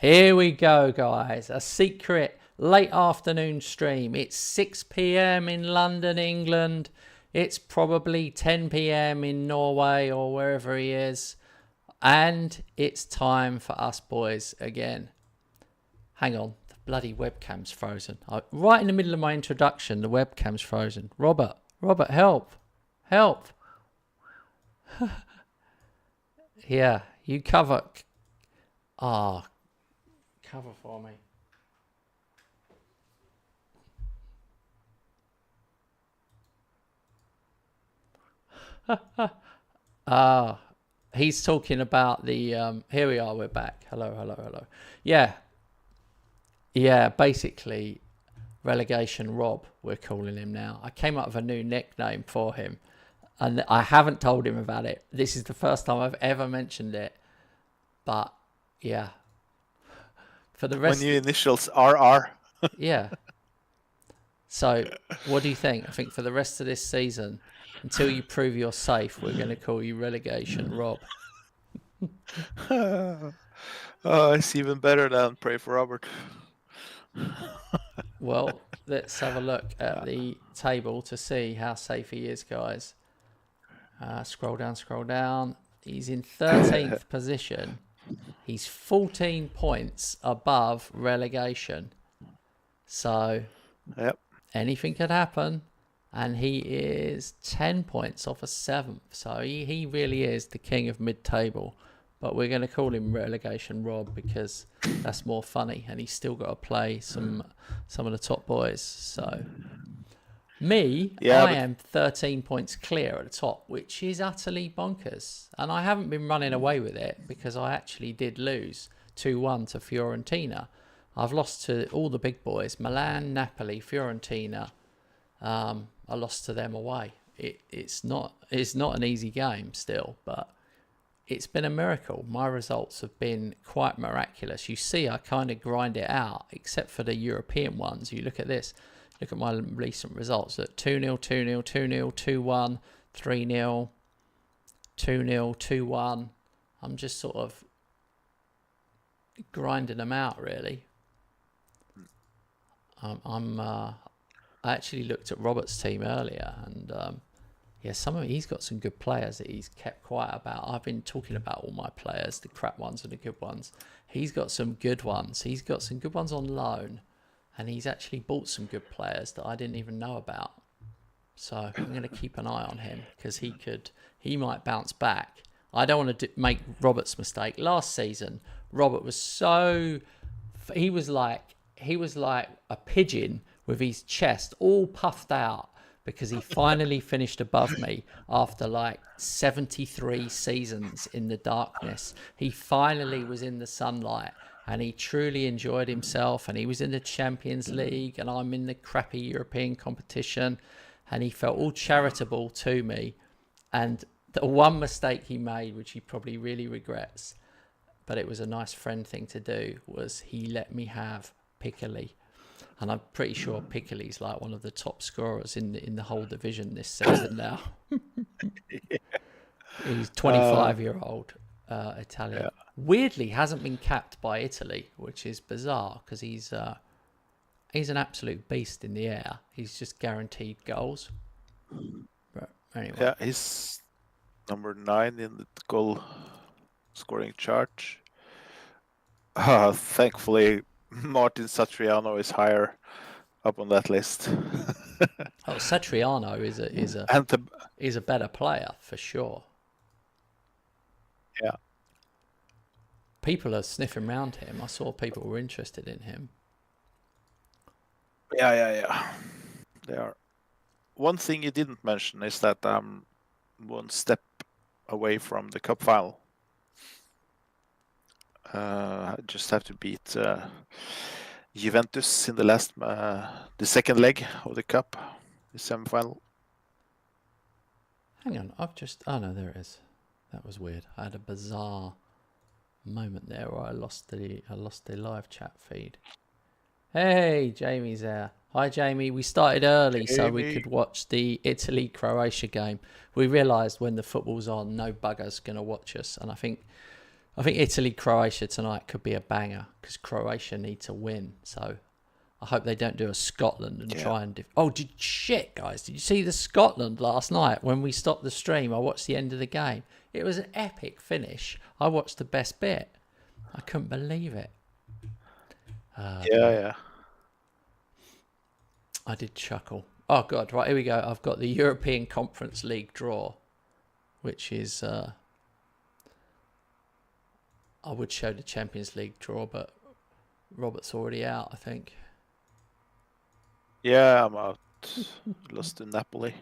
Here we go, guys. A secret late afternoon stream. It's 6 p.m. in London, England. It's probably 10 p.m. in Norway or wherever he is. And it's time for us boys again. Hang on. The bloody webcam's frozen. Right in the middle of my introduction, the webcam's frozen. Robert, help. Help. Yeah, you cover. Cover for me. He's talking about the here we are, we're back. Hello. Yeah, basically Relegation Rob, we're calling him now. I came up with a new nickname for him and I haven't told him about it. This is the first time I've ever mentioned it. But yeah. For the rest, when your initials RR. Yeah. So, what do you think? I think for the rest of this season, until you prove you're safe, we're going to call you Relegation Rob. It's even better than Pray for Robert. Well, let's have a look at the table to see how safe he is, guys. Scroll down. He's in 13th position. He's 14 points above relegation. So, yep. Anything could happen. And he is 10 points off a 7th. So he really is the king of mid-table. But we're going to call him Relegation Rob because that's more funny. And he's still got to play some of the top boys. So I am 13 points clear at the top, which is utterly bonkers. And I haven't been running away with it because I actually did lose 2-1 to Fiorentina. I've lost to all the big boys, Milan, Napoli, Fiorentina. I lost to them away. It's not an easy game still, but it's been a miracle. My results have been quite miraculous. You see, I kind of grind it out, except for the European ones. You look at this. Look at my recent results. Look, 2-0, 2-0, 2-0, 2-1, 3-0, 2-0, 2-1. I'm just sort of grinding them out, really. I actually looked at Robert's team earlier, and he's got some good players that he's kept quiet about. I've been talking about all my players, the crap ones and the good ones. He's got some good ones. He's got some good ones on loan, and he's actually bought some good players that I didn't even know about. So I'm going to keep an eye on him because he might bounce back. I don't want to make Robert's mistake. Last season, Robert was he was like a pigeon with his chest all puffed out because he finally finished above me after like 73 seasons in the darkness. He finally was in the sunlight and he truly enjoyed himself, and he was in the Champions League and I'm in the crappy European competition, and he felt all charitable to me. And the one mistake he made, which he probably really regrets, but it was a nice friend thing to do, was he let me have Piccoli. And I'm pretty sure Piccoli's like one of the top scorers in the whole division this season now. He's 25-year-old Italian. Yeah. Weirdly, hasn't been capped by Italy, which is bizarre because he's an absolute beast in the air. He's just guaranteed goals. But anyway. Yeah, he's number 9 in the goal scoring chart. Thankfully, Martin Satriano is higher up on that list. Satriano is a better player for sure. Yeah. People are sniffing around him. I saw people were interested in him. Yeah. They are. One thing you didn't mention is that I'm one step away from the cup final. I just have to beat Juventus in the second leg of the cup, the semi-final. Hang on, oh no, there it is. That was weird. I had a bizarre moment there where I lost the live chat feed. Hey, Jamie's there. Hi, Jamie. We started early so we could watch the Italy-Croatia game. We realised when the football's on, no bugger's going to watch us. And I think I think Italy-Croatia tonight could be a banger because Croatia need to win. So I hope they don't do a Scotland and try and... shit, guys. Did you see the Scotland last night when we stopped the stream? I watched the end of the game. It was an epic finish. I watched the best bit. I couldn't believe it. Yeah. I did chuckle. Oh, God. Right, here we go. I've got the European Conference League draw, which is... I would show the Champions League draw, but Robert's already out, I think. Yeah, I'm out. Lost to Napoli.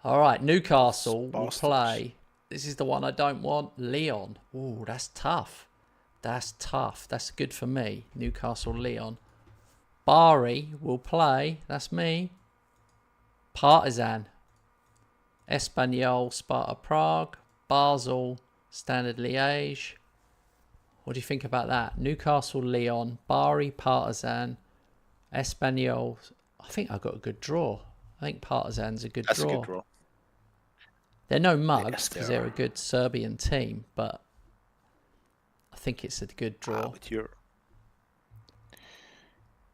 All right, Newcastle will Bastards. play. This is the one I don't want. Leon. Ooh, that's tough. That's tough. That's good for me. Newcastle, Leon. Bari will play. That's me. Partizan. Espanyol, Sparta Prague. Basel, Standard Liège. What do you think about that? Newcastle, Leon. Bari, Partizan. Espanyol. I think I got a good draw. I think Partizan's a good draw. That's a good draw. They're no mugs because Yes, they're a good Serbian team, but I think it's a good draw.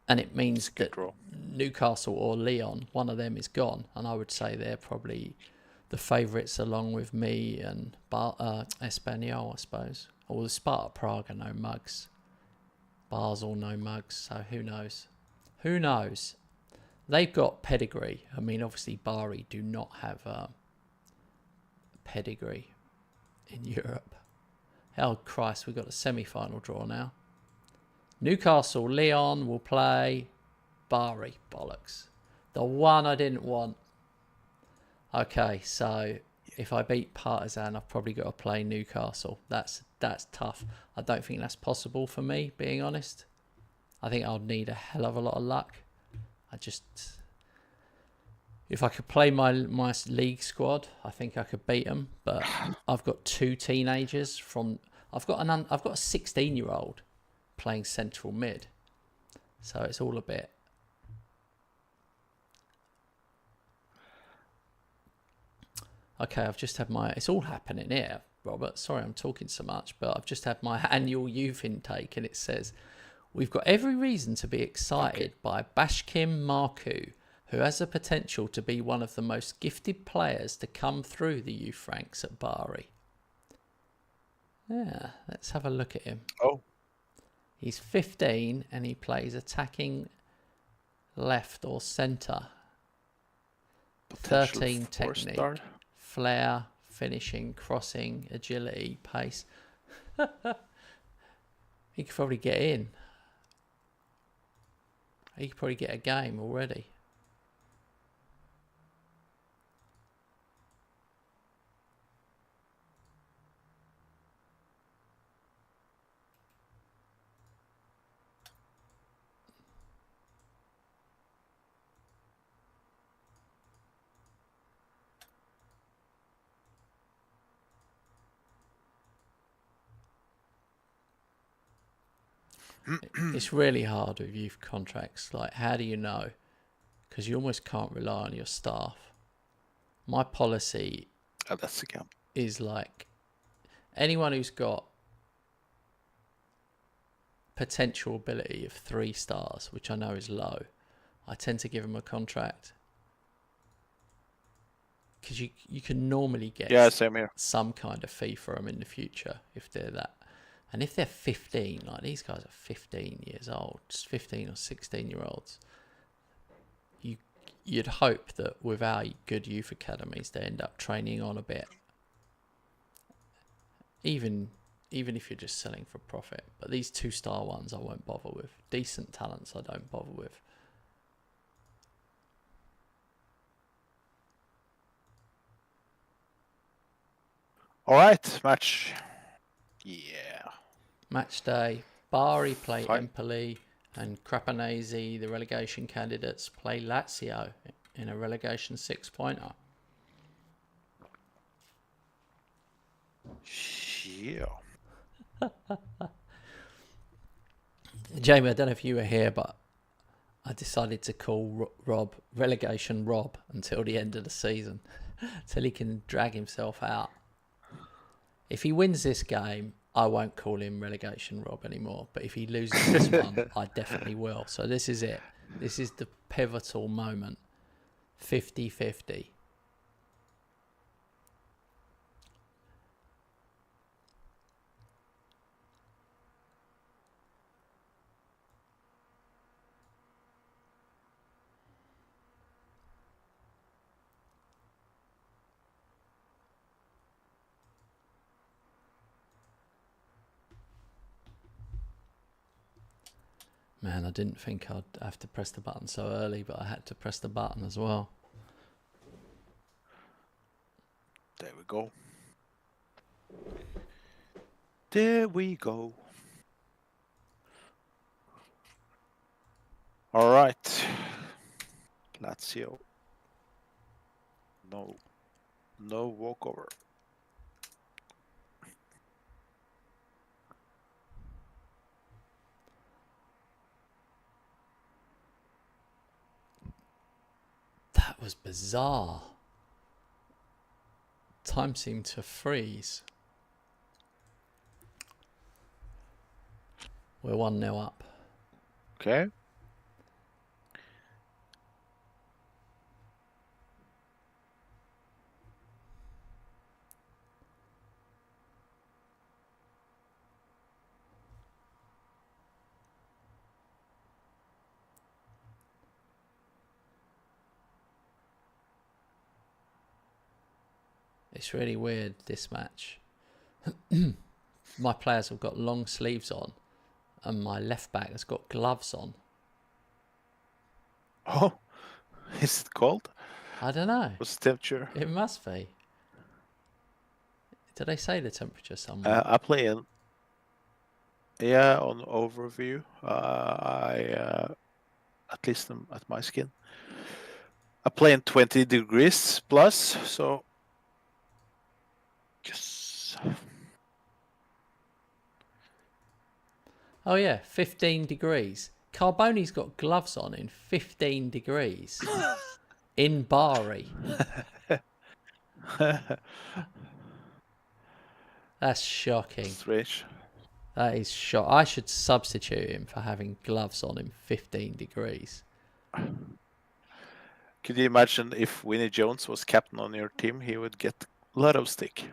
And it means that Newcastle or Leon, one of them is gone. And I would say they're probably the favourites along with me and Espanyol, I suppose. Or the Sparta Prague are no mugs. Basel, no mugs. So who knows? Who knows? They've got pedigree. I mean, obviously, Bari do not have pedigree in Europe. Hell, Christ, we've got a semi-final draw now. Newcastle, Leon will play Bari. Bollocks. The one I didn't want. Okay, so if I beat Partizan, I've probably got to play Newcastle. That's tough. I don't think that's possible for me, being honest. I think I'll need a hell of a lot of luck. If I could play my league squad, I think I could beat them. But I've got two teenagers I've got a 16-year-old playing central mid, so it's all a bit. Okay, I've just had it's all happening here, Robert. Sorry, I'm talking so much, but I've just had my annual youth intake, and it says we've got every reason to be excited by Bashkim Marku, who has the potential to be one of the most gifted players to come through the youth ranks at Bari. Yeah, let's have a look at him. Oh. He's 15 and he plays attacking left or centre. 13 technique, flair, finishing, crossing, agility, pace. He could probably get in. He could probably get a game already. It's really hard with youth contracts. Like, how do you know? Because you almost can't rely on your staff. My policy is like anyone who's got potential ability of 3 stars, which I know is low, I tend to give them a contract. Because you can normally get some kind of fee for them in the future if they're that. And if they're 15, like these guys are 15 years old, just 15 or 16-year-olds, you'd hope that with our good youth academies, they end up training on a bit. Even if you're just selling for profit. But these 2-star ones I won't bother with. Decent talents I don't bother with. All right, match. Yeah. Match day. Bari play Empoli and Cremonese, the relegation candidates, play Lazio in a relegation 6-pointer. Yeah. Jamie, I don't know if you were here, but I decided to call Rob Relegation Rob until the end of the season, until he can drag himself out. If he wins this game, I won't call him Relegation Rob anymore. But if he loses this one, I definitely will. So this is it. This is the pivotal moment. 50-50. Man, I didn't think I'd have to press the button so early, but I had to press the button as well. There we go. There we go. All right. Lazio. No walkover. That was bizarre. Time seemed to freeze. We're 1-0 up. Okay. It's really weird, this match. My players have got long sleeves on, and my left back has got gloves on. Oh, is it cold? I don't know. What's the temperature? It must be. Did they say the temperature somewhere? I play in. Yeah, on overview. I at least at my skin. I play in 20 degrees plus, so yes. Oh yeah, 15 degrees. Carboni's got gloves on in 15 degrees. In Bari. That's shocking. Strange. That is shocking. I should substitute him for having gloves on in 15 degrees. Could you imagine if Winnie Jones was captain on your team? He would get a lot of stick.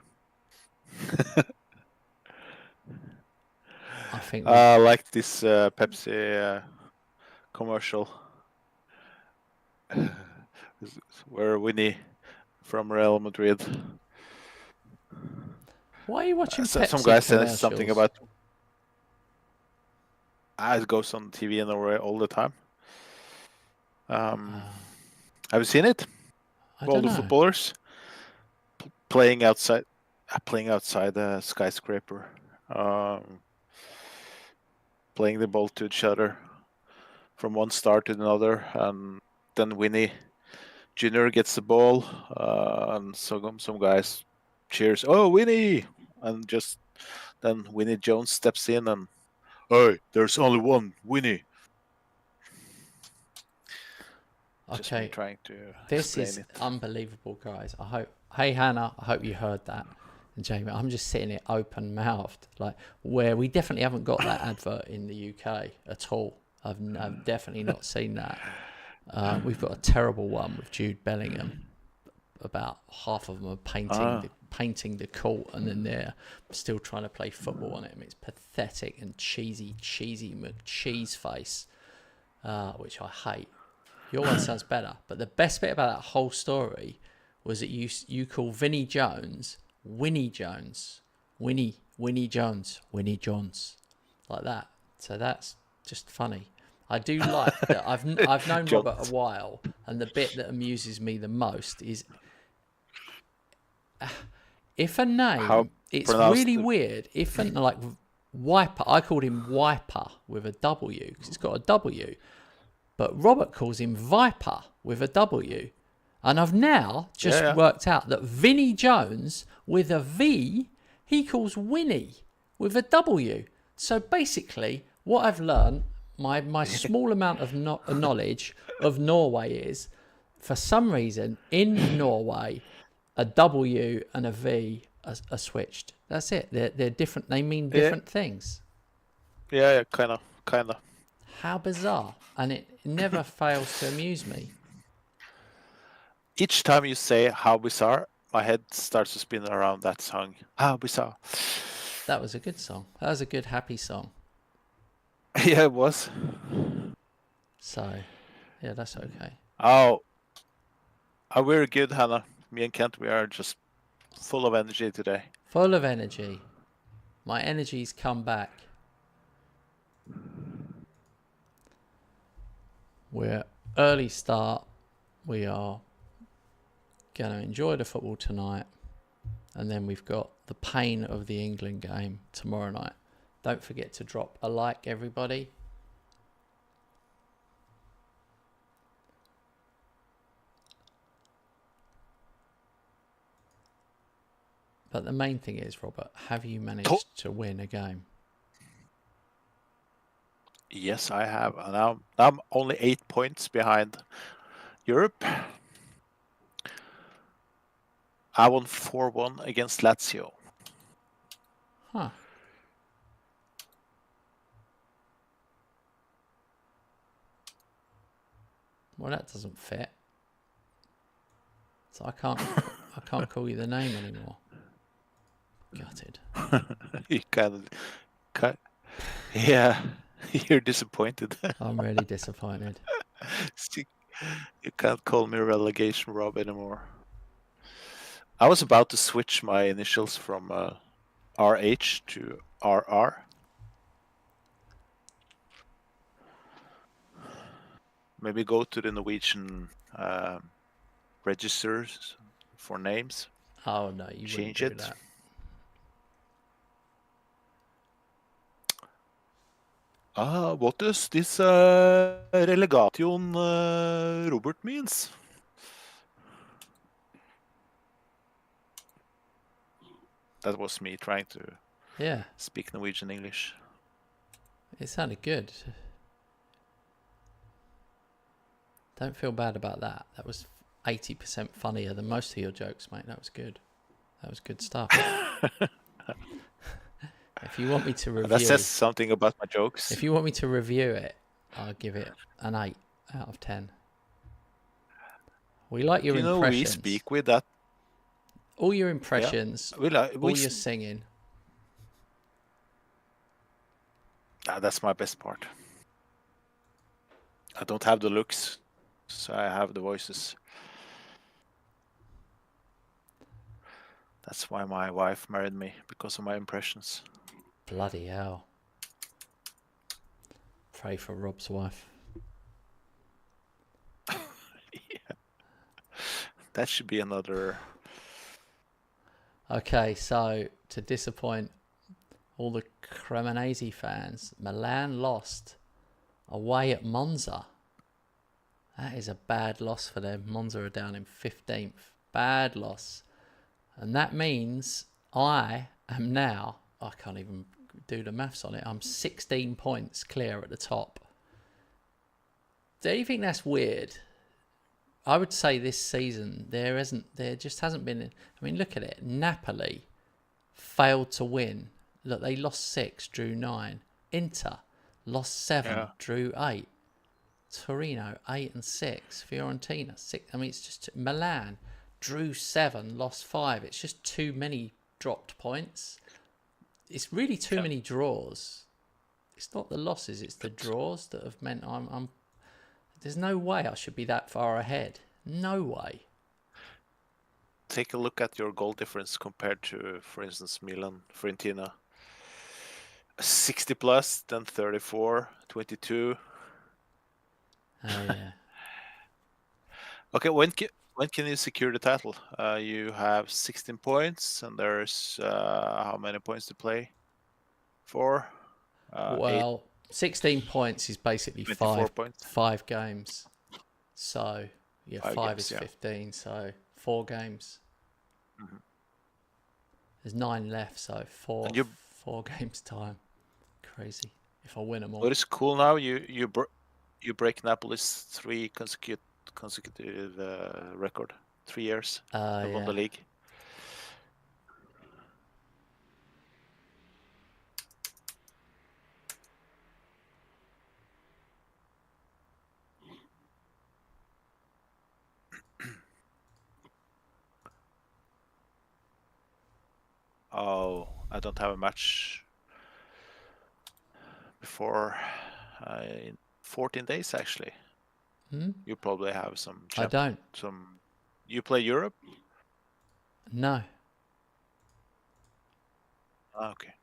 I think like this Pepsi commercial where Winnie from Real Madrid. Why are you watching Pepsi Some guy says commercials? something about it goes on TV in Norway all the time. Have you seen it? I All don't the know. footballers playing outside a skyscraper, playing the ball to each other from one star to another, and then Winnie Junior gets the ball, and some guys cheers, "Oh, Winnie!" and just then Winnie Jones steps in and, "Hey, there's only one Winnie." Just me Okay, trying to this explain is it. unbelievable, guys. Hey Hannah, I hope you heard that. And Jamie, I'm just sitting here open mouthed, like where we definitely haven't got that advert in the UK at all. I've definitely not seen that. We've got a terrible one with Jude Bellingham. About half of them are painting the court, and then they're still trying to play football on it. I mean, it's pathetic and cheesy McCheese face, which I hate. Your one sounds better, but the best bit about that whole story was that you call Vinnie Jones Winnie Jones, Winnie Jones, Winnie Jones, like that. So that's just funny. I do like that. I've known Robert a while, and the bit that amuses me the most is if a name. It's really weird. If like Wiper, I called him Wiper with a W because it's got a W. But Robert calls him Viper with a W. And I've now just worked out that Vinnie Jones with a V, he calls Winnie with a W. So basically, what I've learned, my small amount of knowledge of Norway is, for some reason, in Norway, a W and a V are switched. That's it. They're different. They mean different things. Yeah, kind of. How bizarre. And it never fails to amuse me. Each time you say how bizarre, my head starts to spin around that song. How bizarre. That was a good song. That was a good happy song. Yeah, it was. So, yeah, that's okay. Oh, we're good, Hannah. Me and Kent, we are just full of energy today. Full of energy. My energy's come back. We're early start. We are going to enjoy the football tonight. And then we've got the pain of the England game tomorrow night. Don't forget to drop a like, everybody. But the main thing is, Robert, have you managed to win a game? Yes, I have. And I'm only 8 points behind Europe. I won 4-1 against Lazio. Huh. Well, that doesn't fit. So I can't call you the name anymore. Gutted. You yeah, you're disappointed. I'm really disappointed. You can't call me Relegation Rob anymore. I was about to switch my initials from RH to RR. Maybe go to the Norwegian registers for names. Oh no, you Change wouldn't do it. that. What does this relegation Robert means? That was me trying to speak Norwegian English. It sounded good. Don't feel bad about that. That was 80% funnier than most of your jokes, mate. That was good. That was good stuff. If you want me to review... That says something about my jokes. If you want me to review it, I'll give it an 8 out of 10. We like your impressions. We speak with that. All your impressions, all your singing. That's my best part. I don't have the looks, so I have the voices. That's why my wife married me, because of my impressions. Bloody hell. Pray for Rob's wife. Yeah. That should be another... Okay, so to disappoint all the Cremonese fans, Milan lost away at Monza. That is a bad loss for them. Monza are down in 15th. Bad loss. And that means I am now... I can't even do the maths on it. I'm 16 points clear at the top. Do you think that's weird? I would say this season there just hasn't been... I mean, look at it. Napoli failed to win. Look, they lost 6, drew 9. Inter lost 7, drew 8. Torino 8 and 6. Fiorentina 6. I mean, it's just... Milan drew 7, lost 5. It's just too many dropped points. It's really too many draws. It's not the losses, it's the draws that have meant I'm there's no way I should be that far ahead. No way. Take a look at your goal difference compared to, for instance, Milan, Fiorentina. 60 plus, then 34, 22. Oh yeah. Okay, when can you secure the title? You have 16 points, and there's how many points to play for? 16 points is basically 5 games. So, 5 games, is 15, so 4 games. Mm-hmm. There's 9 left, so 4 games time. Crazy. If I win them all. What is cool now, you break Napoli's 3 consecutive record. 3 years they won the league. Oh, I don't have a match before in 14 days actually. You probably have some. I don't. Some. You play Europe? No. Okay.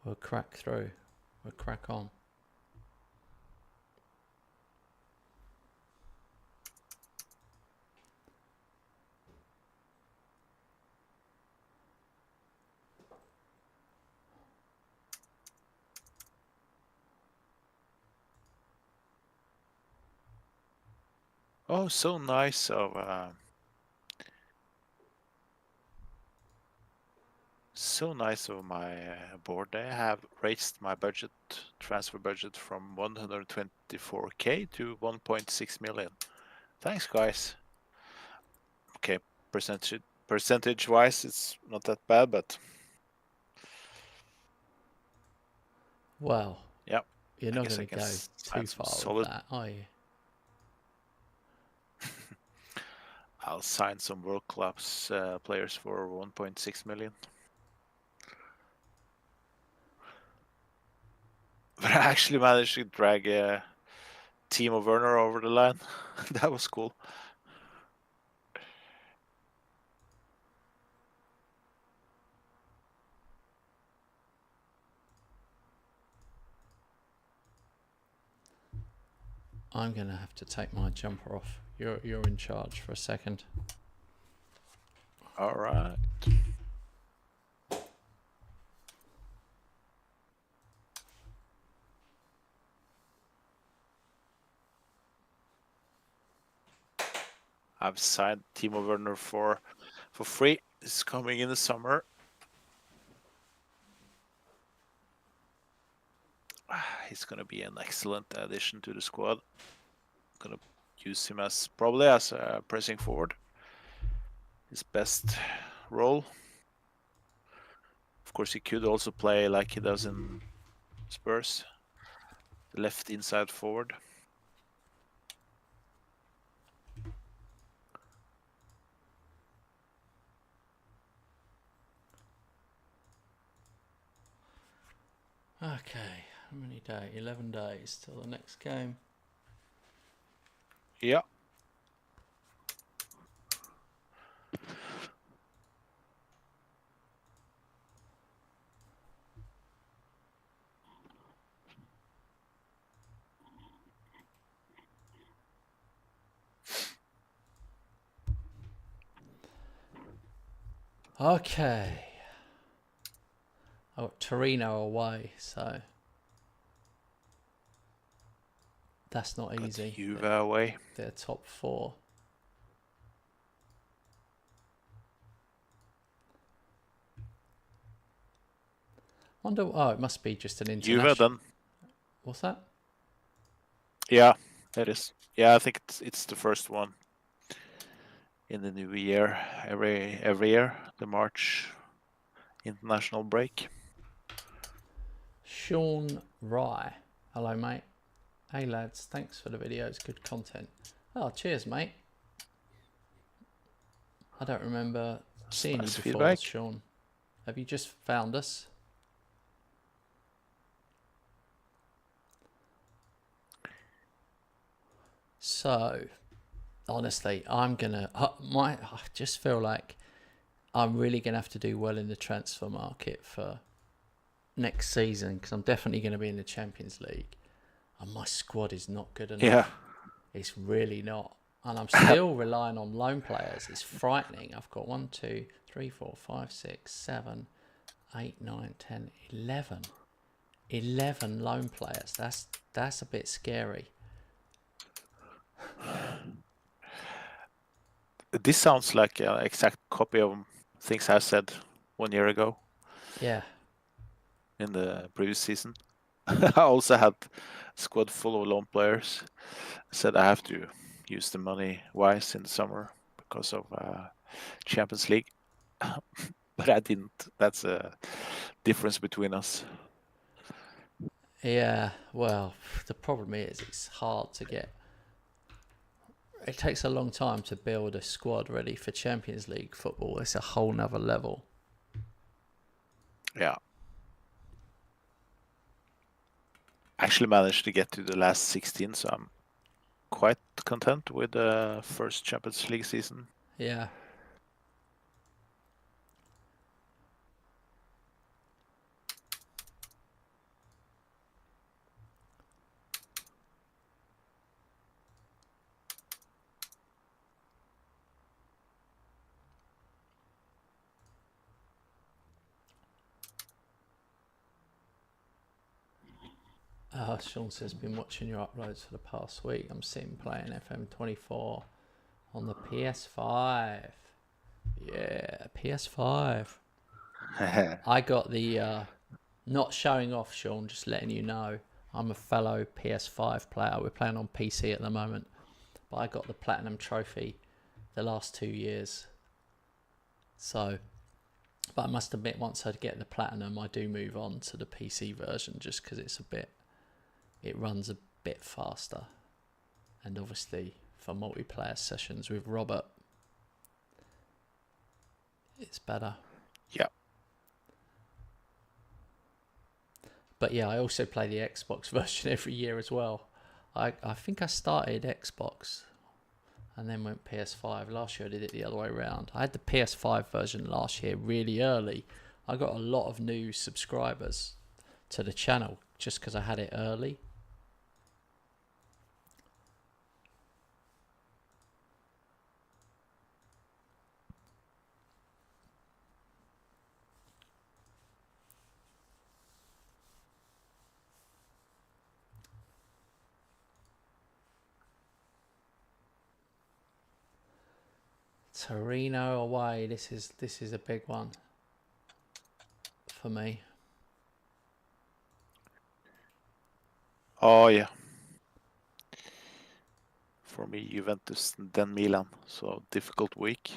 We'll crack through. We'll crack on. Oh, so nice of my board. They have raised my transfer budget from 124k to 1.6 million. Thanks, guys. Okay, percentage wise, it's not that bad, but Well, yeah, you're I not guess going I to can go too sign some far with solid. that, are you? I'll sign some World Class players for 1.6 million. But I actually managed to drag Timo Werner over the line. That was cool. I'm going to have to take my jumper off. You're in charge for a second. All right. I've signed Timo Werner for free. It's coming in the summer. He's going to be an excellent addition to the squad. Going to use him as probably as a pressing forward. His best role. Of course, he could also play like he does in Spurs, left inside forward. Okay, how many days? 11 days till the next game. Yeah. Okay. Oh, Torino away, so that's not easy. Juve away. They're top 4. Wonder. Oh, it must be just an international. Juve then. What's that? Yeah, it is. Yeah, I think it's the first one in the new year. Every year, the March international break. Sean Rye. Hello, mate. Hey, lads. Thanks for the videos. Good content. Oh, cheers, mate. I don't remember seeing nice you before, feedback. Sean. Have you just found us? So, honestly, I'm gonna. I just feel like I'm really gonna have to do well in the transfer market for next season because I'm definitely going to be in the Champions League, and my squad is not good enough. Yeah. It's really not, and I'm still relying on loan players. It's frightening. I've got 1, 2, 3, 4, 5, 6, 7, 8, 9, 10, 11 loan players. That's a bit scary. This sounds like an exact copy of things I said 1 year ago. Yeah. In the previous season. I also had a squad full of loan players. I said I have to use the money wise in the summer because of Champions League. But I didn't. That's a difference between us. Yeah, well, the problem is it's hard to get it takes a long time to build a squad ready for Champions League football. It's a whole nother level. Yeah. Actually managed to get to the last 16, so I'm quite content with the first Champions League season. Yeah. Sean says, been watching your uploads for the past week. I'm sitting playing FM24 on the PS5. Yeah, PS5. I got the, not showing off, Sean, just letting you know. I'm a fellow PS5 player. We're playing on PC at the moment. But I got the Platinum Trophy the last 2 years. So, but I must admit, once I get the Platinum, I do move on to the PC version just because it runs a bit faster. And obviously, for multiplayer sessions with Robert, it's better. Yeah. But yeah, I also play the Xbox version every year as well. I think I started Xbox and then went PS5. Last year I did it the other way around. I had the PS5 version last year really early. I got a lot of new subscribers to the channel just because I had it early. Torino away. This is a big one for me. Oh yeah. For me, Juventus, then Milan. So difficult week.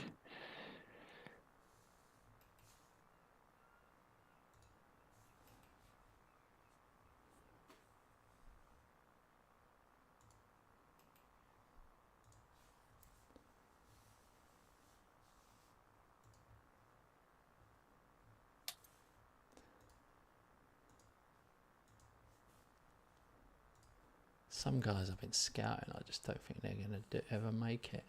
Some guys I've been scouting, I just don't think they're going to ever make it.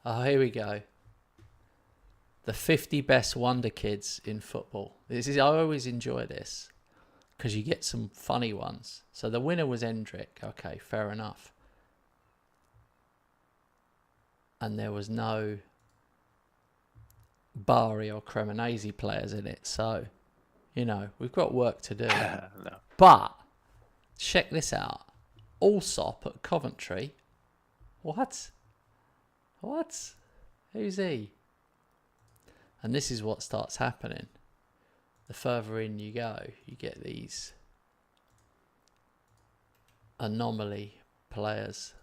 Oh, here we go. The 50 best wonder kids in football. I always enjoy this because you get some funny ones. So the winner was Endrick. Okay, fair enough. And there was no Bari or Cremonese players in it. So, you know, we've got work to do. No. But check this out. Allsop at Coventry. What? Who's he? And this is what starts happening. The further in you go, you get these anomaly players.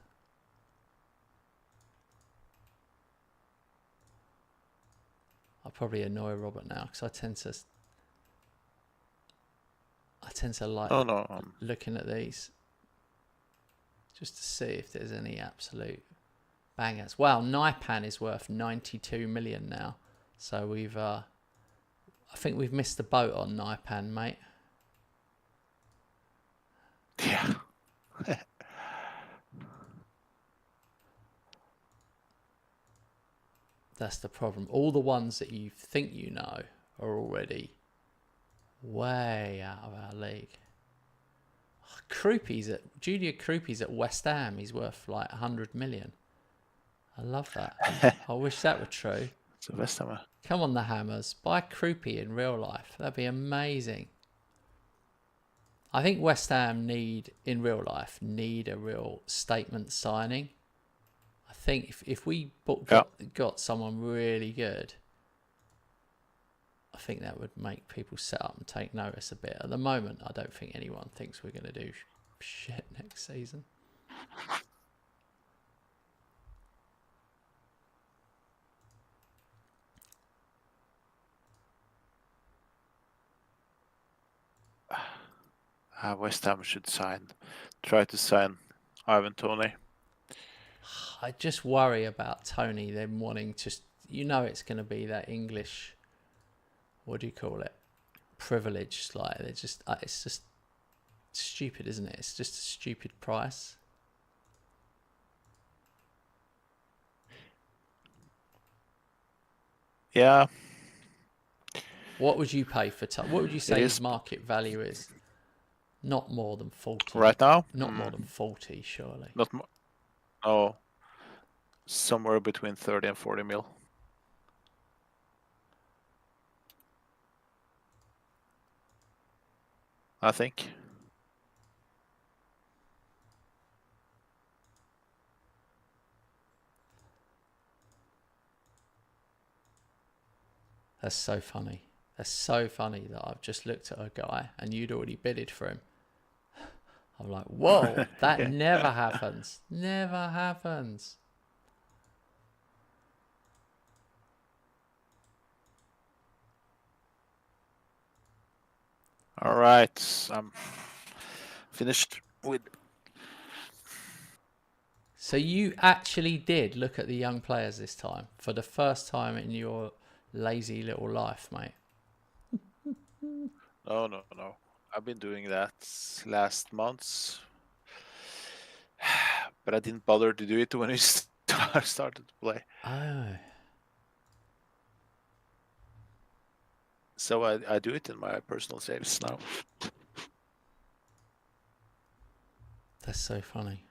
I'll probably annoy Robert now because I tend to like looking at these just to see if there's any absolute bangers. Wow, Naipan is worth 92 million now. So we've, I think we've missed the boat on Naipan, mate. Yeah. That's the problem. All the ones that you think you know are already way out of our league. Junior Krupi's at West Ham. He's worth like 100 million. I love that. I wish that were true. It's the West Ham. Come on, the Hammers. Buy Krupi in real life. That'd be amazing. I think West Ham need a real statement signing. I think if we got someone really good, I think that would make people sit up and take notice a bit. At the moment, I don't think anyone thinks we're going to do shit next season. West Ham should try to sign Ivan Toney. I just worry about Tony, them wanting to, it's going to be that English, what do you call it? Privilege. Like, it's just stupid, isn't it? It's just a stupid price. Yeah. What would you pay for what would you say his market value is? Not more than 40. Right now? Not more than 40, surely. Not more. Oh. Somewhere between 30 and 40 mil. I think. That's so funny. That's so funny that I've just looked at a guy and you'd already bidded for him. I'm like, whoa, that never happens. Never happens. All right, I'm finished with. So you actually did look at the young players this time for the first time in your lazy little life, mate. No. I've been doing that last months, but I didn't bother to do it when we started to play. Oh. So I do it in my personal saves now. That's so funny.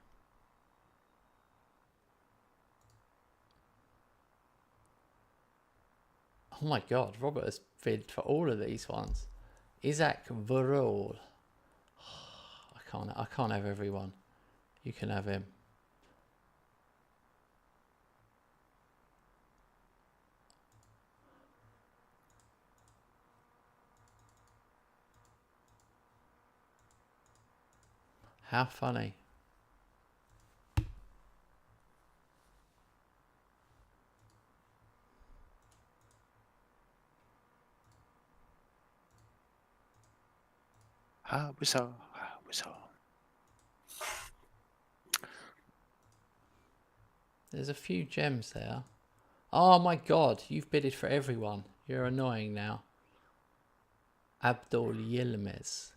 Oh my God, Robert has bid for all of these ones. Isaac Varol. I can't have everyone. You can have him. How funny. We saw. There's a few gems there. Oh my God, you've bidded for everyone. You're annoying now. Abdul Yilmaz.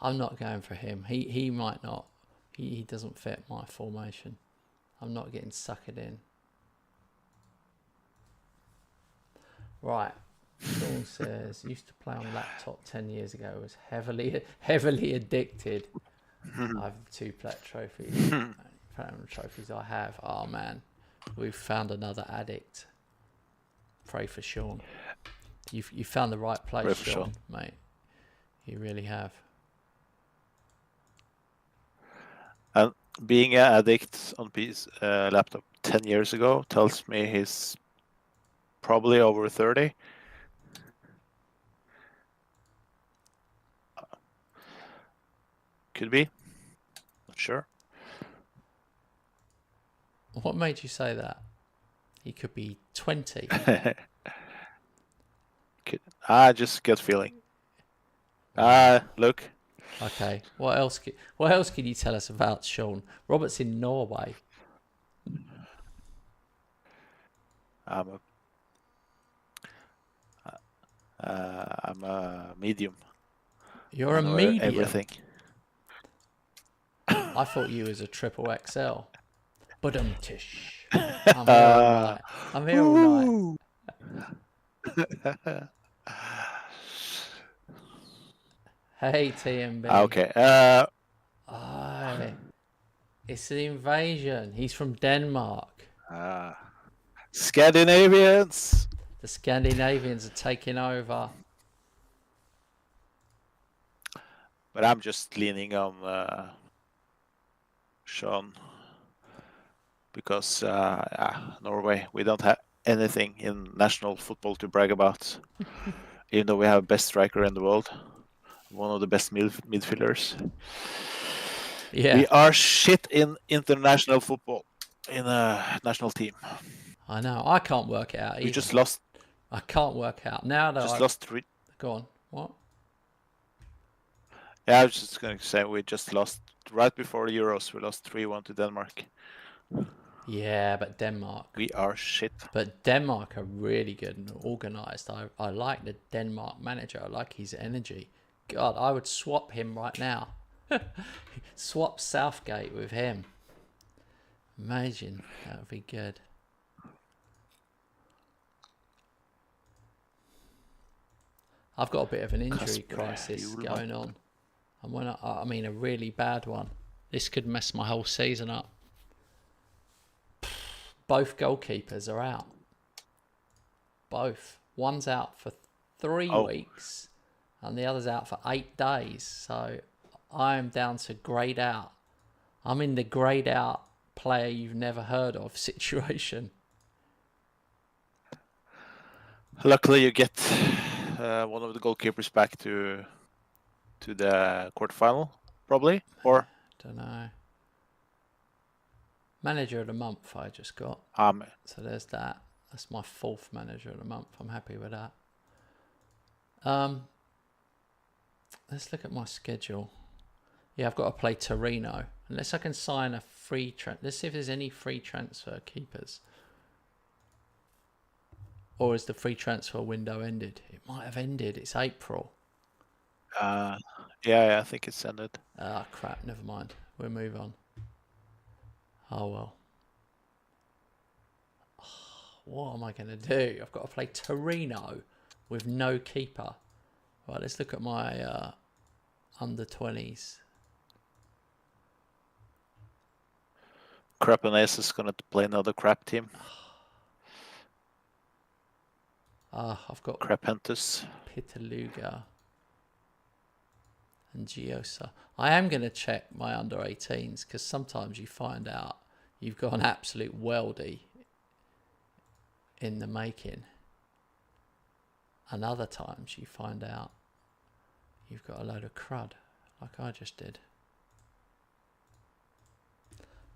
I'm not going for him. He might not. He doesn't fit my formation. I'm not getting suckered in. Right. Sean says, used to play on laptop 10 years ago, was heavily addicted. I have 2 plat trophies. Platinum trophies I have. Oh man, we've found another addict. Pray for Sean. You found the right place, Sean, mate. You really have. And being an addict on laptop 10 years ago tells me he's probably over 30. Could be. Not sure. What made you say that? He could be 20. Just gut feeling. Look. Okay. What else can you tell us about Sean? Robert's in Norway. I'm a medium. You're a medium. Everything. I thought you was a triple XL. But tish. I'm here all night. I'm here all night. Hey TMB. Okay. It's the invasion. He's from Denmark. Scandinavians. The Scandinavians are taking over. But I'm just leaning on Sean because Norway, we don't have anything in national football to brag about, even though we have best striker in the world, one of the best midfielders. Yeah, We are shit in international football, in a national team. I know. I can't work it out either. We just lost. I can't work out now that Just I've lost 3. go on. What? Yeah, I was just going to say we just lost right before the Euros. We lost 3-1 to Denmark. Yeah, but Denmark. We are shit. But Denmark are really good and organised. I like the Denmark manager. I like his energy. God, I would swap him right now. Swap Southgate with him. Imagine, that would be good. I've got a bit of an injury crisis going on. I mean, a really bad one. This could mess my whole season up. Both goalkeepers are out. Both. One's out for 3 weeks and the other's out for 8 days. So I am down to greyed out. I'm in the greyed out player you've never heard of situation. Luckily, you get one of the goalkeepers back to the quarterfinal, probably, or Don't know. Manager of the month I just got. So there's that. That's my 4th manager of the month. I'm happy with that. Let's look at my schedule. Yeah, I've got to play Torino. Unless I can sign a free let's see if there's any free transfer keepers. Or is the free transfer window ended? It might have ended. It's April. yeah, I think it's ended. Ah, crap. Never mind. We'll move on. Oh, well. What am I going to do? I've got to play Torino with no keeper. Right, let's look at my under 20s. Creponese is going to play another crap team. I've got Crepentus, Pitaluga and Giosa. I am going to check my under 18s because sometimes you find out you've got an absolute weldy in the making. And other times you find out you've got a load of crud like I just did.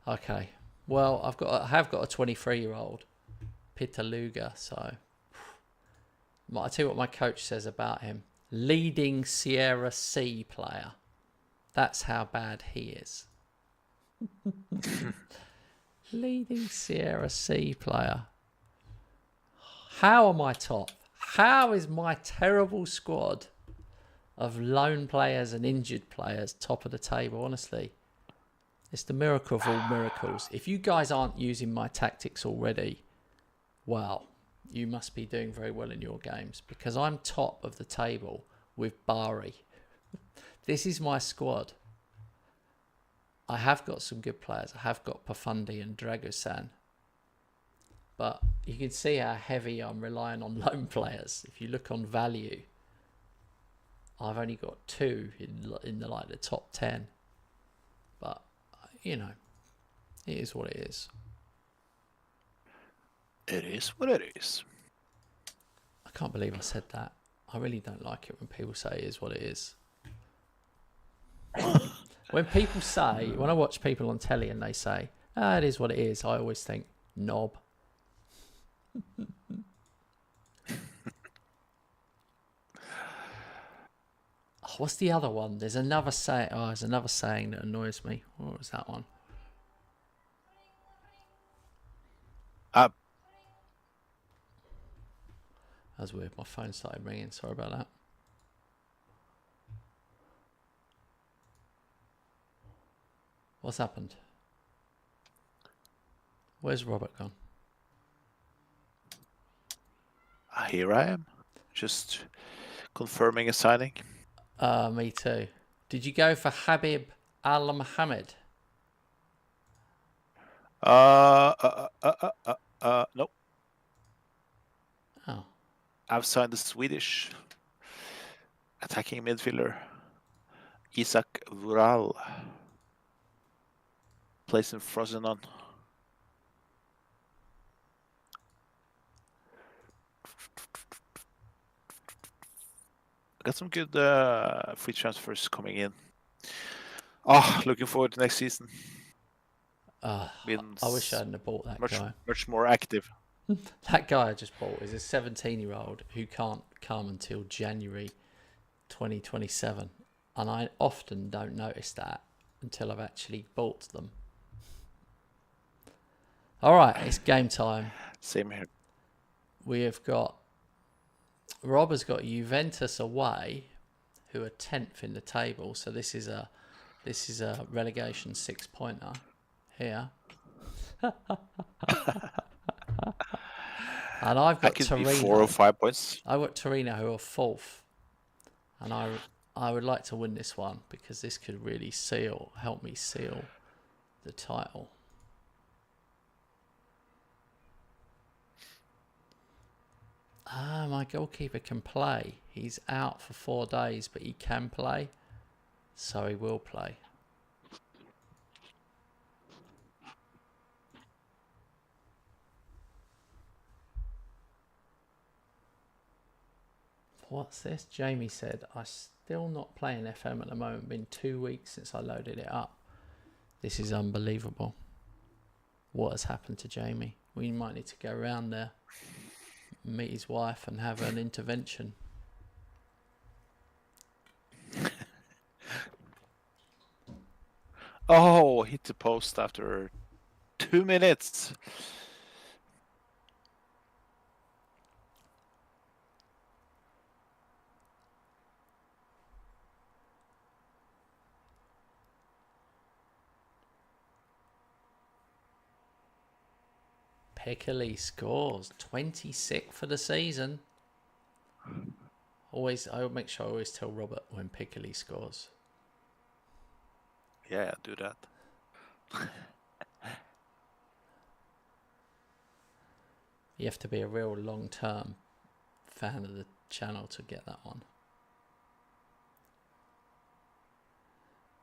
Okay, well, I have got a 23-year-old Pitaluga, so I'll tell you what my coach says about him. Leading Sierra C player. That's how bad he is. Leading Sierra C player. How am I top? How is my terrible squad of lone players and injured players top of the table? Honestly, it's the miracle of all miracles. If you guys aren't using my tactics already, well, you must be doing very well in your games because I'm top of the table with Bari. This is my squad. I have got some good players. I have got Pafundi and Dragosan. But you can see how heavy I'm relying on lone players. If you look on value, I've only got 2 in the top 10. But, you know, it is what it is. It is what it is. I can't believe I said that. I really don't like it when people say it is what it is. When I watch people on telly and they say, it is what it is, I always think, knob. What's the other one? There's another saying. There's another saying that annoys me. What was that one? That's weird. My phone started ringing. Sorry about that. What's happened? Where's Robert gone? Here I am, just confirming a signing. Me too. Did you go for Habib Al Mohammed? Nope. Oh. I've signed the Swedish attacking midfielder Isak Vural. Plays in Frosinone. Got some good free transfers coming in. Oh, looking forward to next season. I wish I hadn't have bought that guy. Much more active. That guy I just bought is a 17-year-old who can't come until January 2027. And I often don't notice that until I've actually bought them. All right, it's game time. Same here. We have got... Rob has got Juventus away, who are 10th in the table. So this is a relegation 6-pointer here. And I've got Torino. 4 or 5 points. I've got Torino, who are 4th. And I would like to win this one because this could really help me seal the title. My goalkeeper can play. He's out for 4 days, but he can play. So he will play. What's this? Jamie said, I'm still not playing FM at the moment. Been 2 weeks since I loaded it up. This is unbelievable. What has happened to Jamie? We might need to go around there, meet his wife and have an intervention. Oh, hit the post after 2 minutes. Piccoli scores 26 for the season. I will make sure I always tell Robert when Piccoli scores. Yeah, do that. You have to be a real long-term fan of the channel to get that one.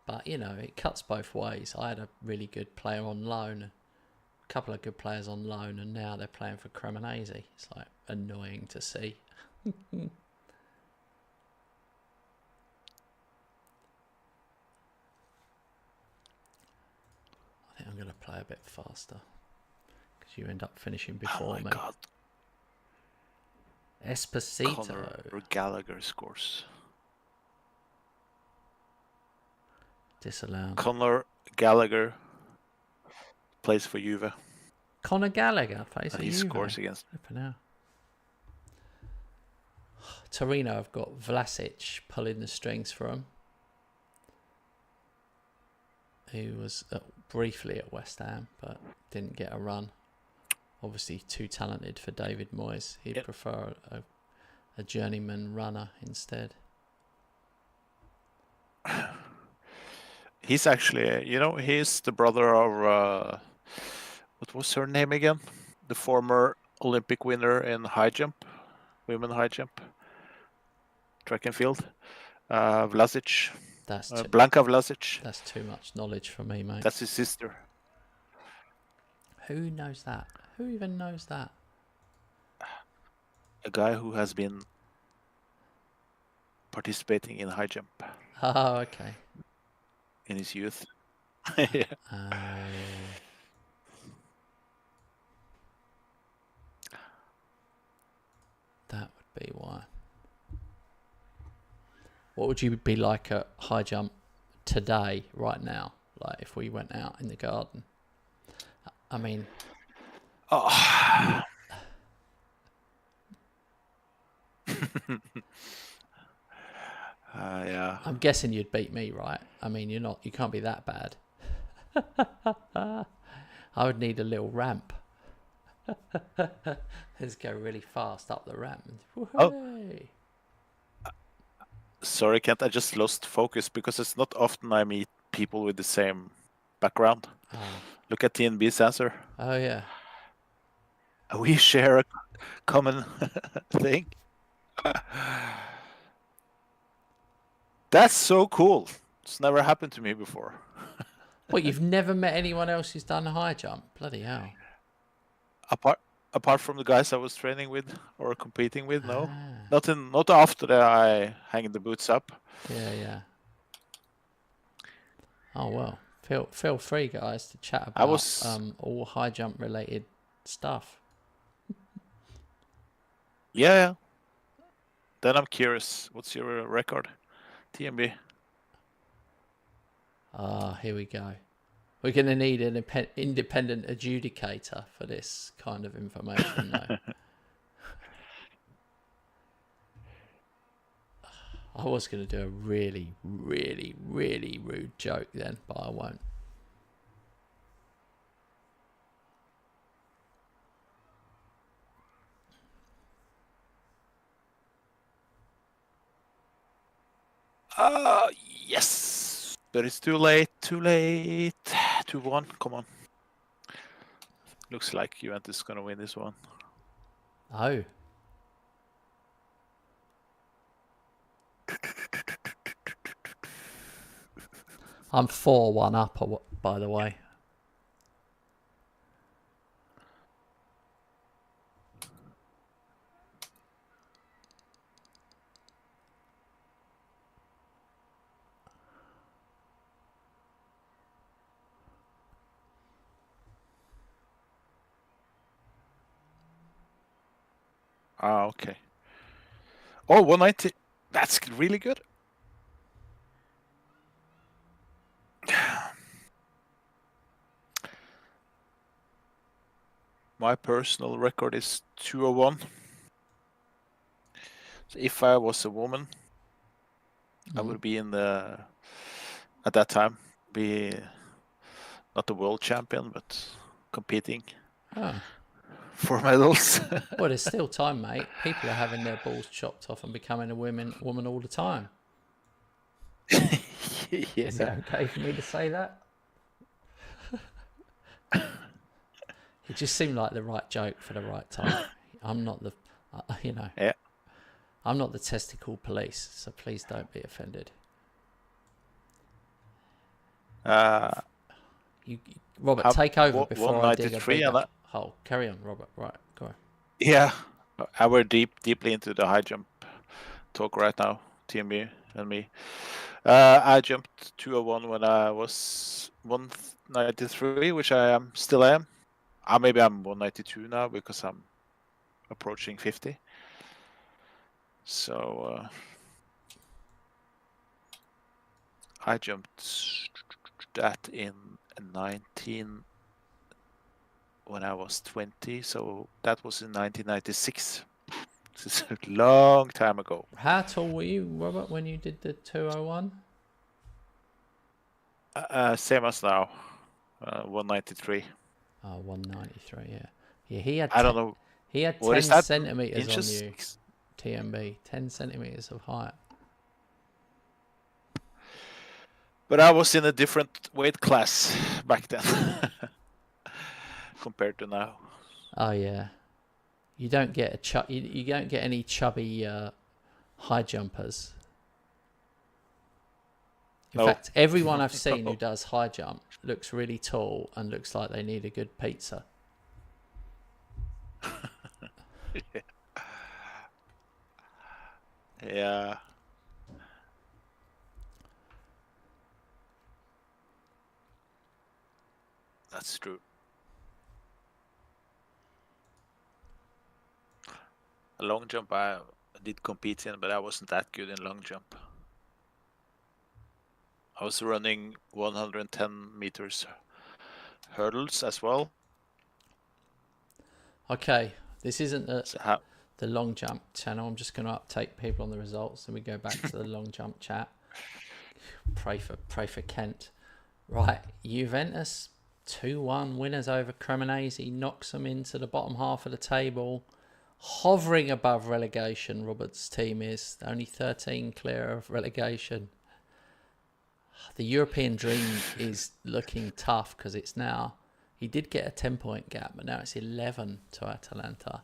But, you know, it cuts both ways. I had a really good player on loan, a couple of good players on loan, and now they're playing for Cremonese. It's like annoying to see. I think I'm going to play a bit faster because you end up finishing before me. God. Esposito. Conor Gallagher scores. Disallowed. Conor Gallagher plays for Juve. Conor Gallagher plays for Juve. He scores against. Now. Torino have got Vlasic pulling the strings for him, who was briefly at West Ham but didn't get a run. Obviously too talented for David Moyes. He'd prefer a journeyman runner instead. He's actually, he's the brother of, what was her name again? The former Olympic winner in high jump, women high jump, track and field, Vlasic. Blanka Vlasic. That's too much knowledge for me, mate. That's his sister. Who knows that? Who even knows that? A guy who has been participating in high jump. Oh, okay. In his youth. Yeah. That would be why. What would you be like at high jump today, right now? Like if we went out in the garden? I mean... Oh. Yeah. I'm guessing you'd beat me, right? I mean, you can't be that bad. I would need a little ramp. Let's go really fast up the ramp. Woo-hoo! Sorry, Kent, I just lost focus because it's not often I meet people with the same background. Oh. Look at TNB's answer. Oh, yeah. We share a common thing. That's so cool. It's never happened to me before. What, you've never met anyone else who's done a high jump? Bloody hell. Apart from the guys I was training with or competing with, no. Not after I hang the boots up. Yeah. Oh well, feel free, guys, to chat I about was, all high jump related stuff. yeah. Then I'm curious, what's your record, TMB? Here we go. We're going to need an independent adjudicator for this kind of information, though. I was going to do a really, really, really rude joke then, but I won't. Yes, but it's too late. 2-1. Come on. Looks like Juventus is gonna win this one. Oh. I'm 4-1 up, by the way. Okay. Oh, 190. That's really good. My personal record is 201. So if I was a woman, I would be at that time, be not the world champion, but competing for medals. Well, there's still time, mate. People are having their balls chopped off and becoming a woman all the time. Yeah. Is it okay for me to say that? It just seemed like the right joke for the right time. I'm not the, Yeah. I'm not the testicle police, so please don't be offended. Robert, take over before I dig a bigger hole. Carry on, Robert. Right, go on. Yeah, I were deeply into the high jump talk right now, TMB and me. I jumped 201 when I was 193, which I still am. Maybe I'm 192 now because I'm approaching 50. So I jumped that in 19 when I was 20. So that was in 1996. This is a long time ago. How tall were you, Robert, when you did the 201? Same as now, 193. Oh, 193, yeah. Yeah, he had I don't know. He had What 10 is that? centimetres Inches? on you, TMB. 10 centimetres of height. But I was in a different weight class back then compared to now. Oh, yeah. You don't get you don't get any chubby high jumpers. In fact, everyone I've seen who does high jump looks really tall and looks like they need a good pizza. Yeah. That's true. A long jump I did compete in, but I wasn't that good in long jump. I was running 110 meters hurdles as well. Okay, this isn't the long jump channel. I'm just going to update people on the results, and we go back to the long jump chat. Pray for Kent. Right, Juventus 2-1 winners over Cremonese, knocks them into the bottom half of the table, hovering above relegation. Robert's team is only 13 clear of relegation. The European dream is looking tough because it's now, he did get a 10-point gap, but now it's 11 to Atalanta.